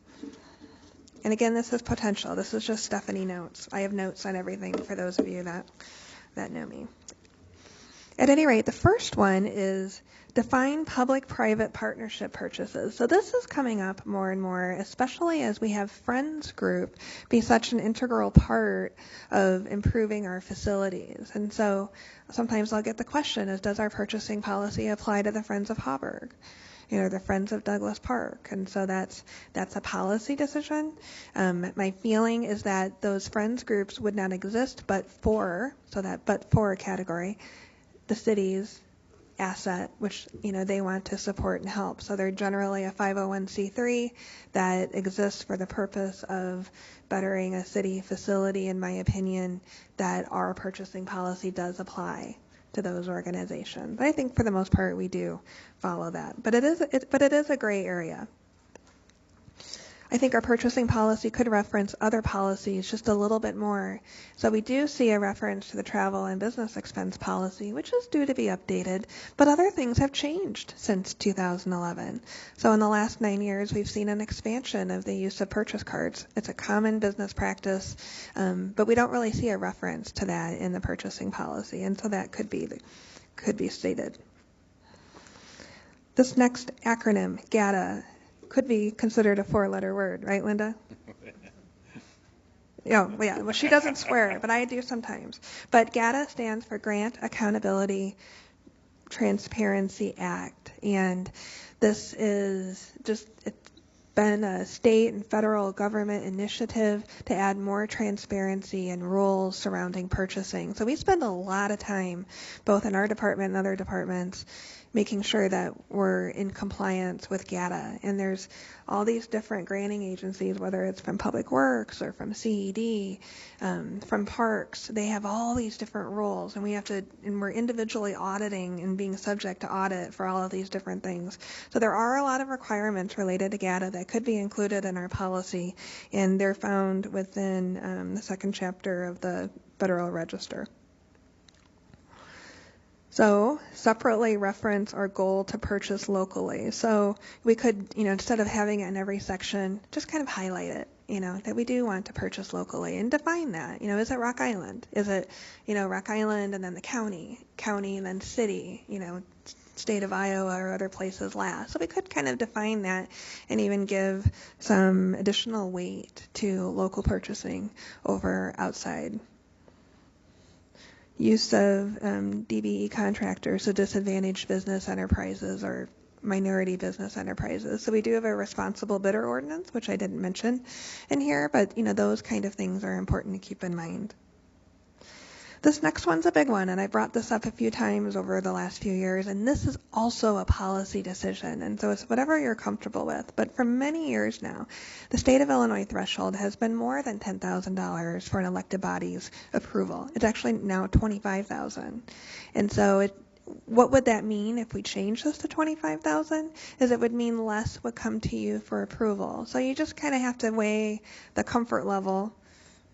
And again, this is potential. This is just Stephanie notes. I have notes on everything for those of you that know me. At any rate, the first one is define public-private partnership purchases. So this is coming up more and more, especially as we have Friends Group be such an integral part of improving our facilities. And so sometimes I'll get the question is, does our purchasing policy apply to the Friends of Hauberg? The Friends of Douglas Park. And so that's a policy decision. My feeling is that those friends groups would not exist but for category, the city's asset, which, they want to support and help. So they're generally a 501c3 that exists for the purpose of bettering a city facility, in my opinion, that our purchasing policy does apply to those organizations. But I think for the most part we do follow that. But it is a gray area. I think our purchasing policy could reference other policies just a little bit more. So we do see a reference to the travel and business expense policy, which is due to be updated, but other things have changed since 2011. So in the last 9 years, we've seen an expansion of the use of purchase cards. It's a common business practice, but we don't really see a reference to that in the purchasing policy, and so that could be stated. This next acronym, GATA, could be considered a 4-letter word, right, Linda? Yeah, well, she doesn't swear, but I do sometimes. But GATA stands for Grant Accountability Transparency Act, and this is it's been a state and federal government initiative to add more transparency and rules surrounding purchasing. So we spend a lot of time, both in our department and other departments, making sure that we're in compliance with GATA. And there's all these different granting agencies, whether it's from Public Works or from CED, from Parks. They have all these different rules, and we're individually auditing and being subject to audit for all of these different things. So there are a lot of requirements related to GATA that could be included in our policy, and they're found within the second chapter of the Federal Register. So separately reference our goal to purchase locally. So we could, instead of having it in every section, just kind of highlight it, that we do want to purchase locally and define that. Is it Rock Island? Is it, Rock Island and then the county and then city, state of Iowa or other places last. So we could kind of define that and even give some additional weight to local purchasing over outside. Use of DBE contractors, so disadvantaged business enterprises or minority business enterprises. So we do have a responsible bidder ordinance, which I didn't mention in here, but those kind of things are important to keep in mind. This next one's a big one, and I brought this up a few times over the last few years, and this is also a policy decision, and so it's whatever you're comfortable with. But for many years now, the state of Illinois threshold has been more than $10,000 for an elected body's approval. It's actually now $25,000. And so what would that mean if we change this to $25,000? Is it would mean less would come to you for approval. So you just kind of have to weigh the comfort level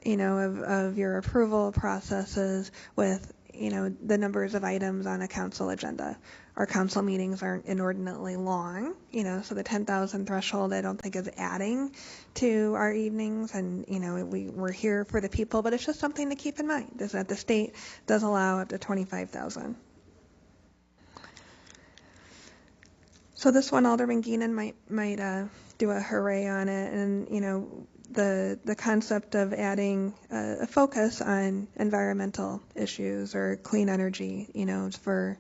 of your approval processes with, the numbers of items on a council agenda. Our council meetings aren't inordinately long, so the 10,000 threshold I don't think is adding to our evenings, and, we're here for the people, but it's just something to keep in mind, is that the state does allow up to 25,000. So this one, Alderman Geenan might do a hooray on it, and, the concept of adding a focus on environmental issues or clean energy, for,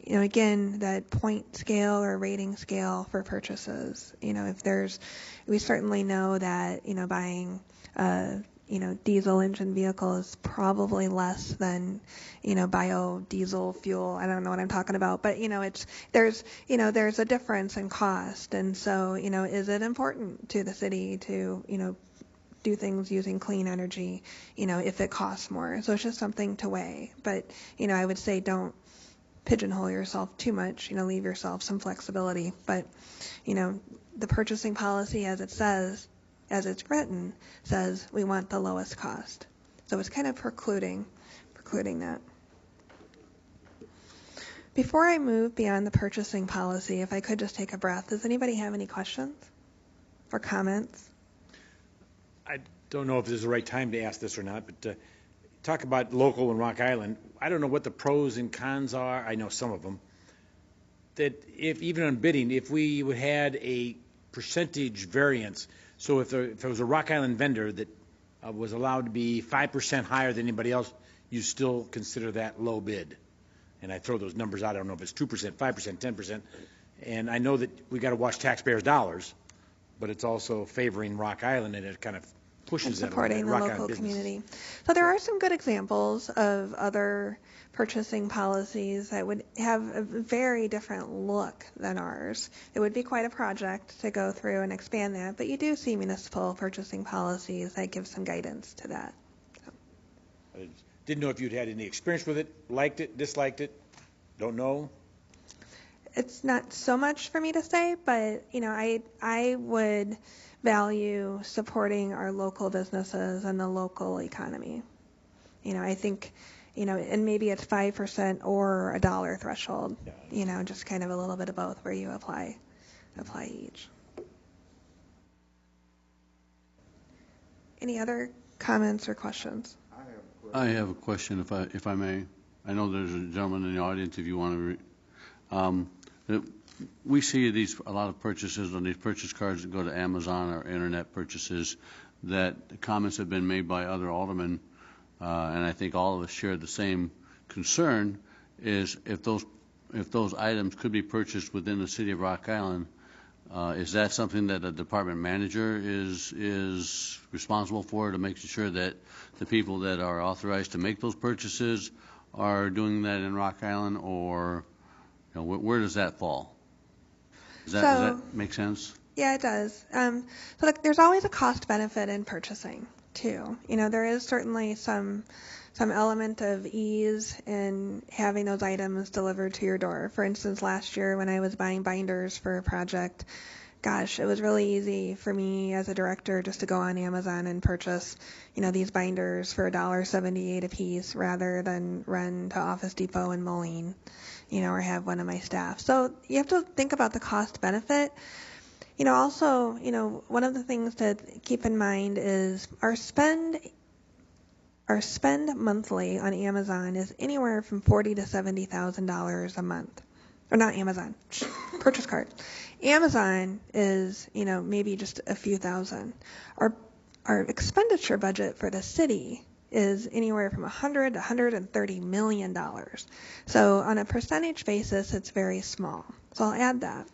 again, that point scale or rating scale for purchases. We certainly know that, buying diesel engine vehicle is probably less than, biodiesel fuel. I don't know what I'm talking about, but, there's a difference in cost. And so, is it important to the city to, do things using clean energy, if it costs more? So it's just something to weigh. But, I would say don't pigeonhole yourself too much, leave yourself some flexibility. But, the purchasing policy, as it's written, says we want the lowest cost. So it's kind of precluding that. Before I move beyond the purchasing policy, if I could just take a breath, does anybody have any questions or comments? I don't know if this is the right time to ask this or not, but talk about local and Rock Island. I don't know what the pros and cons are. I know some of them. That if even on bidding, if we had a percentage variance, so if there was a Rock Island vendor that was allowed to be 5% higher than anybody else, you still consider that low bid. And I throw those numbers out. I don't know if it's 2%, 5%, 10%. And I know that we got to watch taxpayers' dollars, but it's also favoring Rock Island, and it kind of pushes that supporting the local community. So there are some good examples of other purchasing policies that would have a very different look than ours. It would be quite a project to go through and expand that, but you do see municipal purchasing policies that give some guidance to that. So. I didn't know if you'd had any experience with it, liked it, disliked it, don't know. It's not so much for me to say, but I would value supporting our local businesses and the local economy. I think, and maybe it's 5% or $1 threshold. Yeah. Just kind of a little bit of both where you apply each. Any other comments or questions? I have a question, if I may. I know there's a gentleman in the audience. If you want to, we see a lot of purchases on these purchase cards that go to Amazon or internet purchases. That comments have been made by other aldermen, and I think all of us share the same concern. Is if those items could be purchased within the city of Rock Island, is that something that a department manager is responsible for, to make sure that the people that are authorized to make those purchases are doing that in Rock Island, or You know, where does that fall? Does So- that make sense? Yeah, it does. So look, there's always a cost benefit in purchasing too. You know, there is certainly some element of ease in having those items delivered to your door. For instance, last year when I was buying binders for a project, gosh, it was really easy for me as a director just to go on Amazon and purchase, you know, these binders for $1.78 a piece rather than run to Office Depot and Moline, you know, or have one of my staff. So you have to think about the cost benefit. You know, also, you know, one of the things to keep in mind is our spend monthly on Amazon is anywhere from $40,000 to $70,000 a month. Or not Amazon, purchase card. Amazon is, you know, maybe just a few thousand. Our expenditure budget for the city is anywhere from $100 to $130 million. So on a percentage basis, it's very small. So I'll add that.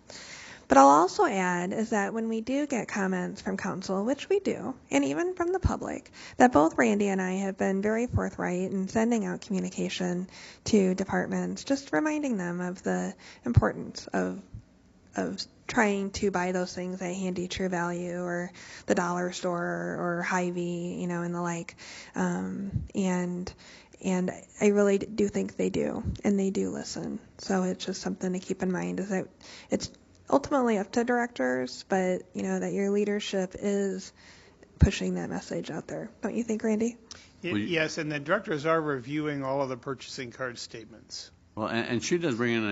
But I'll also add is that when we do get comments from council, which we do, and even from the public, that both Randy and I have been very forthright in sending out communication to departments, just reminding them of the importance of trying to buy those things at Handy True Value or the dollar store or Hy-Vee, you know, and the like. And I really do think they do, and they do listen. So it's just something to keep in mind is that it's ultimately up to directors, but you know that your leadership is pushing that message out there. Don't you think, Randy? Yes, and the directors are reviewing all of the purchasing card statements. Well, and she does bring in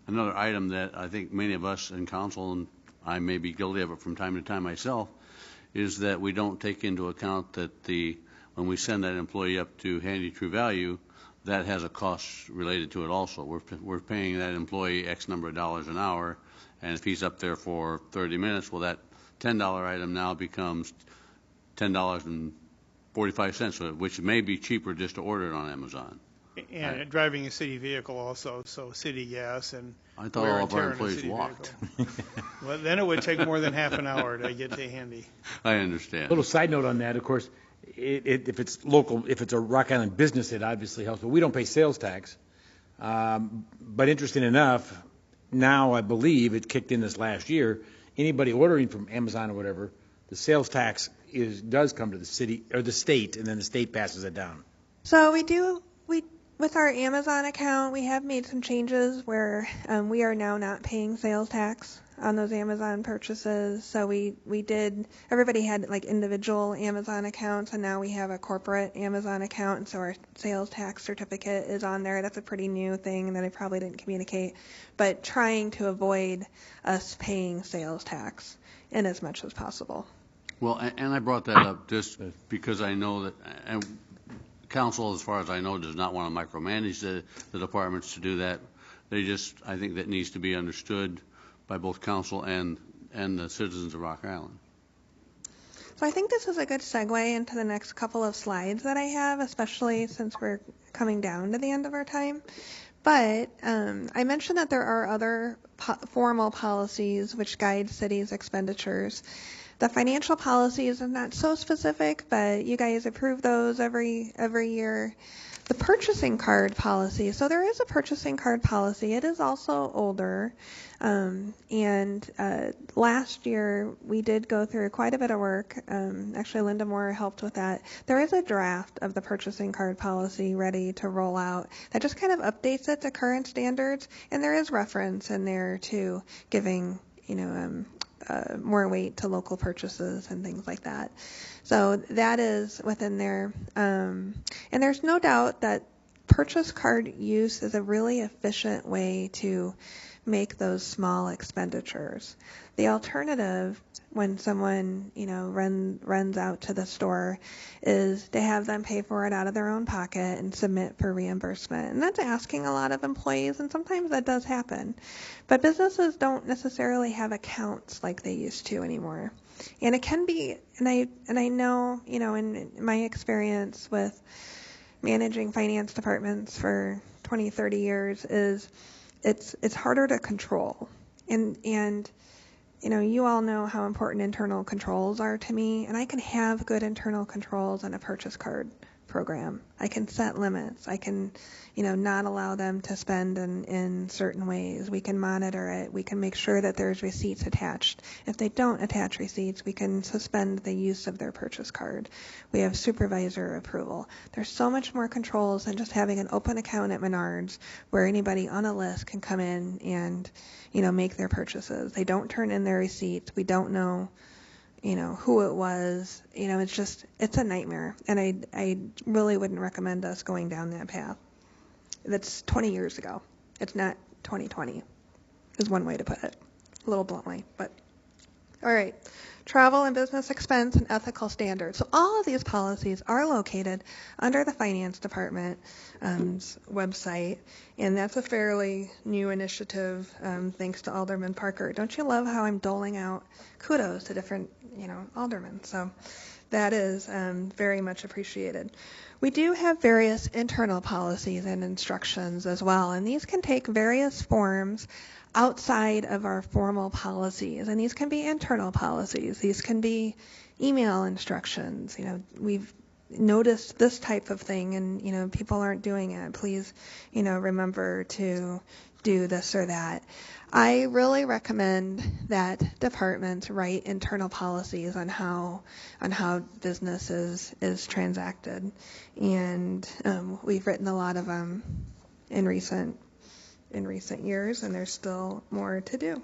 another item that I think many of us in council, and I may be guilty of it from time to time myself, is that we don't take into account that when we send that employee up to Handy True Value, that has a cost related to it also. We're paying that employee X number of dollars an hour, and if he's up there for 30 minutes, well, that $10 item now becomes $10.45, which may be cheaper just to order it on Amazon. And driving a city vehicle also, so city gas and I thought wear all and of our tear in a employees city walked. vehicle. Well, then it would take more than half an hour to get to Handy. I understand. Little side note on that, of course, if it's local, if it's a Rock Island business, it obviously helps, but we don't pay sales tax. But interesting enough, now I believe it kicked in this last year, anybody ordering from Amazon or whatever, the sales tax does come to the city or the state, and then the state passes it down. So with our Amazon account, we have made some changes where we are now not paying sales tax on those Amazon purchases. So everybody had like individual Amazon accounts, and now we have a corporate Amazon account, and so our sales tax certificate is on there. That's a pretty new thing that I probably didn't communicate, but trying to avoid us paying sales tax in as much as possible. Well, and I brought that up just because I know that, and council, as far as I know, does not want to micromanage the departments to do that. I think that needs to be understood by both council and the citizens of Rock Island. So I think this is a good segue into the next couple of slides that I have, especially since we're coming down to the end of our time. But I mentioned that there are other formal policies which guide cities' expenditures. The financial policies are not so specific, but you guys approve those every year. The purchasing card policy. So there is a purchasing card policy. It is also older. And last year we did go through quite a bit of work. Actually, Linda Moore helped with that. There is a draft of the purchasing card policy ready to roll out that just kind of updates it to current standards. And there is reference in there to giving, more weight to local purchases and things like that. So that is within there. And there's no doubt that purchase card use is a really efficient way to make those small expenditures. The alternative when someone, runs out to the store is to have them pay for it out of their own pocket and submit for reimbursement. And that's asking a lot of employees, and sometimes that does happen. But businesses don't necessarily have accounts like they used to anymore. And it can be, and I know, in my experience with managing finance departments for 20, 30 years is it's harder to control. And you all know how important internal controls are to me, and I can have good internal controls on a purchase card program. I can set limits. I can, not allow them to spend in certain ways. We can monitor it. We can make sure that there's receipts attached. If they don't attach receipts, we can suspend the use of their purchase card. We have supervisor approval. There's so much more controls than just having an open account at Menards where anybody on a list can come in and, make their purchases. They don't turn in their receipts. We don't know who it was. It's a nightmare. And I really wouldn't recommend us going down that path. That's 20 years ago. It's not 2020 is one way to put it, a little bluntly. But all right, travel and business expense and ethical standards. So all of these policies are located under the Finance Department's website, and that's a fairly new initiative, thanks to Alderman Parker. Don't you love how I'm doling out kudos to different, aldermen? So that is very much appreciated. We do have various internal policies and instructions as well, and these can take various forms outside of our formal policies, and these can be internal policies. These can be email instructions. We've noticed this type of thing, and people aren't doing it. Please, remember to do this or that. I really recommend that departments write internal policies on how business is transacted, and we've written a lot of them in recent years, and there's still more to do.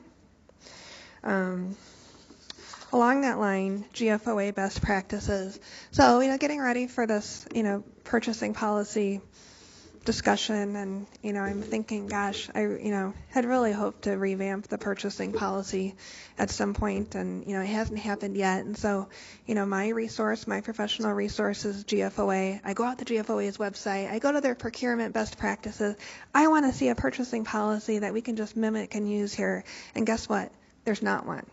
Along that line, GFOA best practices. So, getting ready for this, purchasing policy discussion, and, I'm thinking, gosh, I, had really hoped to revamp the purchasing policy at some point, and, it hasn't happened yet. And so, my professional resource is GFOA. I go out to GFOA's website. I go to their procurement best practices. I want to see a purchasing policy that we can just mimic and use here. And guess what? There's not one.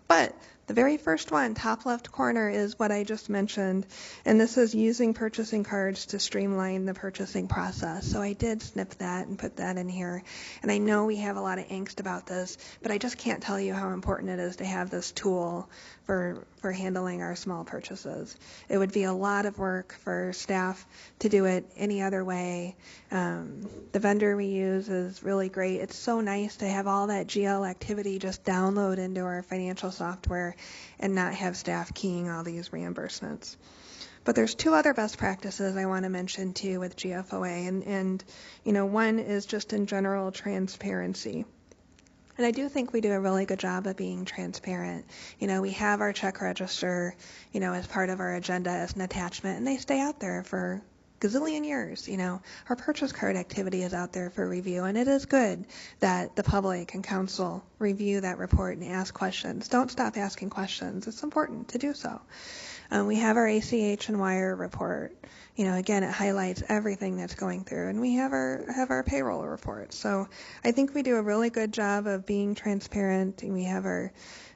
But the very first one, top left corner, is what I just mentioned, and this is using purchasing cards to streamline the purchasing process. So I did snip that and put that in here, and I know we have a lot of angst about this, but I just can't tell you how important it is to have this tool for handling our small purchases. It would be a lot of work for staff to do it any other way. The vendor we use is really great. It's so nice to have all that GL activity just download into our financial software and not have staff keying all these reimbursements. But there's two other best practices I want to mention too with GFOA, and one is just in general transparency. And I do think we do a really good job of being transparent. We have our check register, as part of our agenda as an attachment, and they stay out there for gazillion years. Our purchase card activity is out there for review, and it is good that the public and council review that report and ask questions. Don't stop asking questions. It's important to do so. We have our ACH and wire report. Again, it highlights everything that's going through, and we have our payroll report. So I think we do a really good job of being transparent, and we have our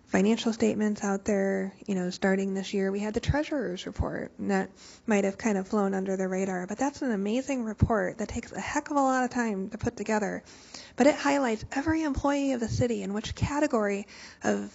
financial statements out there. Starting this year, we had the treasurer's report, and that might have kind of flown under the radar, but that's an amazing report that takes a heck of a lot of time to put together. But it highlights every employee of the city and which category of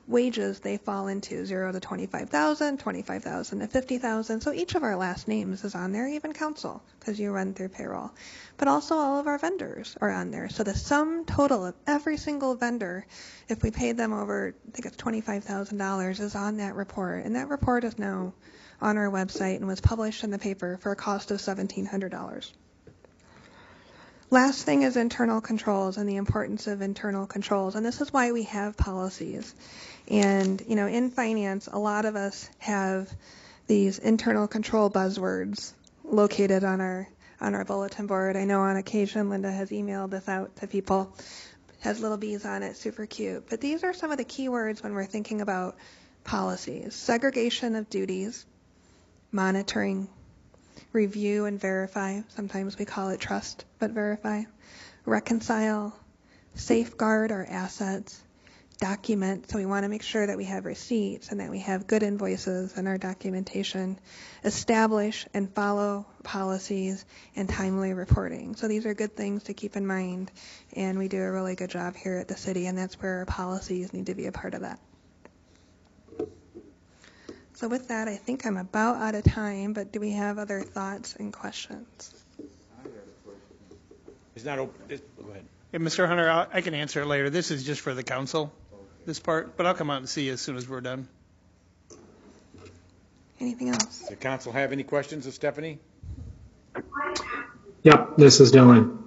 wages they fall into, 0 to 25,000, 25,000 to 50,000. So each of our last names is on there, even council, because you run through payroll. But also all of our vendors are on there. So the sum total of every single vendor, if we paid them over, I think it's $25,000, is on that report. And that report is now on our website and was published in the paper for a cost of $1,700. Last thing is internal controls and the importance of internal controls. And this is why we have policies. And, in finance, a lot of us have these internal control buzzwords located on our bulletin board. I know on occasion Linda has emailed this out to people. Has little bees on it, super cute. But these are some of the key words when we're thinking about policies. Segregation of duties, monitoring, review and verify. Sometimes we call it trust, but verify. Reconcile, safeguard our assets, document. So we want to make sure that we have receipts and that we have good invoices in our documentation. Establish and follow policies and timely reporting. So these are good things to keep in mind, and we do a really good job here at the city, and that's where our policies need to be a part of that. So with that, I think I'm about out of time, but do we have other thoughts and questions? It's not open, go ahead. Hey, Mr. Hunter, I can answer it later. This is just for the council, this part, but I'll come out and see you as soon as we're done. Anything else? Does the council have any questions of Stephanie? Yep, this is Dylan.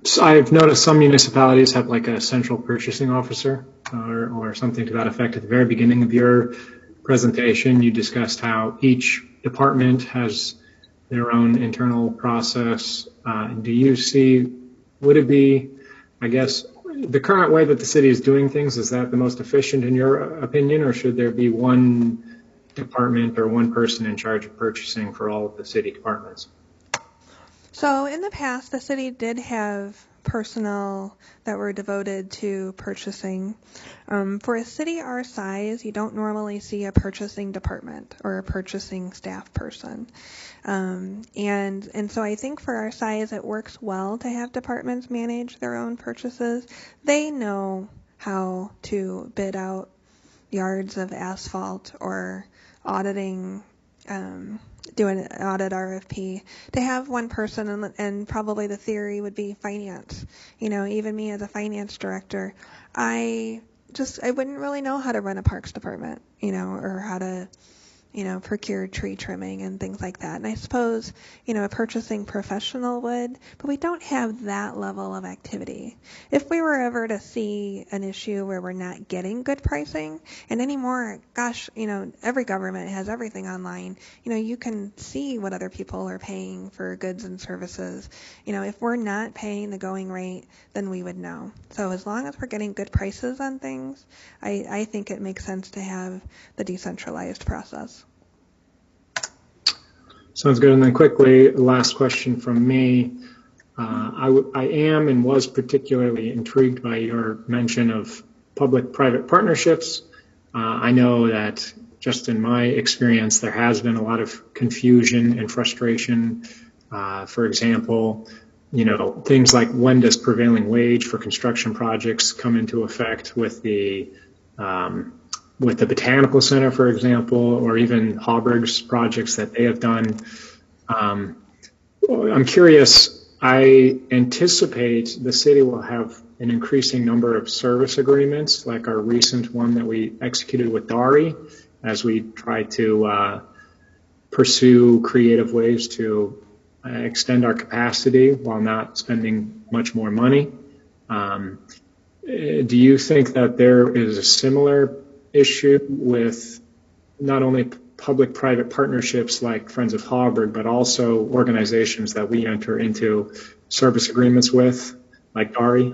So I've noticed some municipalities have like a central purchasing officer or something to that effect. At the very beginning of your presentation, you discussed how each department has their own internal process. Do you see, would it be, I guess, the current way that the city is doing things, is that the most efficient in your opinion, or should there be one department or one person in charge of purchasing for all of the city departments? So in the past, the city did have personnel that were devoted to purchasing. For a city our size, you don't normally see a purchasing department or a purchasing staff person. And so I think for our size, it works well to have departments manage their own purchases. They know how to bid out yards of asphalt or auditing, do an audit RFP. To have one person, and probably the theory would be finance. You know, even me as a finance director, I wouldn't really know how to run a parks department, you know, or how to, you know, procure tree trimming and things like that. And I suppose, you know, a purchasing professional would, but we don't have that level of activity. If we were ever to see an issue where we're not getting good pricing, and anymore, gosh, you know, every government has everything online. You know, you can see what other people are paying for goods and services. You know, if we're not paying the going rate, then we would know. So as long as we're getting good prices on things, I think it makes sense to have the decentralized process. Sounds good. And then quickly, last question from me. I am and was particularly intrigued by your mention of public-private partnerships. I know that just in my experience, there has been a lot of confusion and frustration. For example, you know, things like when does prevailing wage for construction projects come into effect with the Botanical Center, for example, or even Hauberg's projects that they have done. I'm curious, I anticipate the city will have an increasing number of service agreements, like our recent one that we executed with Dari, as we try to pursue creative ways to extend our capacity while not spending much more money. Do you think that there is a similar issue with not only public-private partnerships like Friends of Hauberg, but also organizations that we enter into service agreements with, like Dari?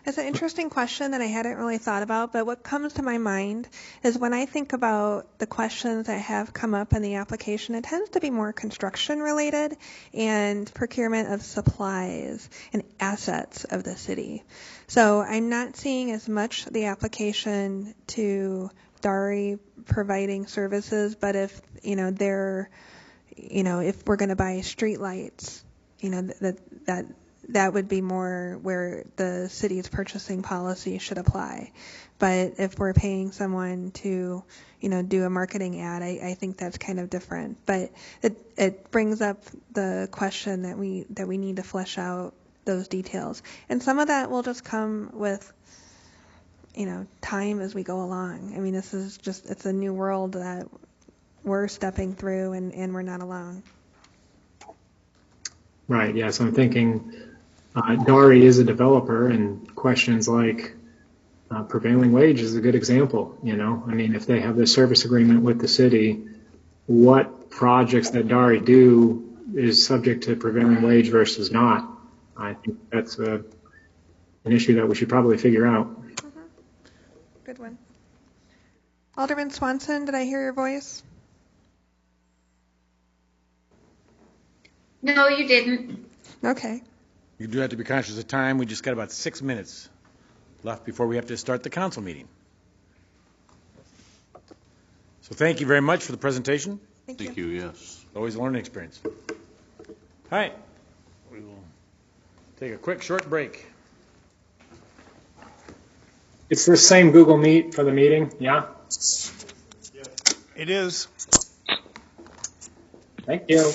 It's an interesting question that I hadn't really thought about, but what comes to my mind is when I think about the questions that have come up in the application, it tends to be more construction related and procurement of supplies and assets of the city. So I'm not seeing as much the application to Dari providing services, but if, you know, they're, you know, if we're going to buy street lights, you know, that would be more where the city's purchasing policy should apply. But if we're paying someone to, you know, do a marketing ad, I think that's kind of different. But it brings up the question that we need to flesh out those details. And some of that will just come with, you know, time as we go along. I mean, this is just, it's a new world that we're stepping through, and we're not alone. Right, yes, I'm thinking Dari is a developer, and questions like prevailing wage is a good example. You know, I mean, if they have this service agreement with the city, what projects that Dari do is subject to prevailing wage versus not? I think that's an issue that we should probably figure out. Mm-hmm. Good one. Alderman Swanson, did I hear your voice? No, you didn't. Okay. You do have to be conscious of time. We just got about 6 minutes left before we have to start the council meeting. So thank you very much for the presentation. Thank you, yes. Always a learning experience. All right. We will take a quick, short break. It's the same Google Meet for the meeting, yeah? It is. Thank you.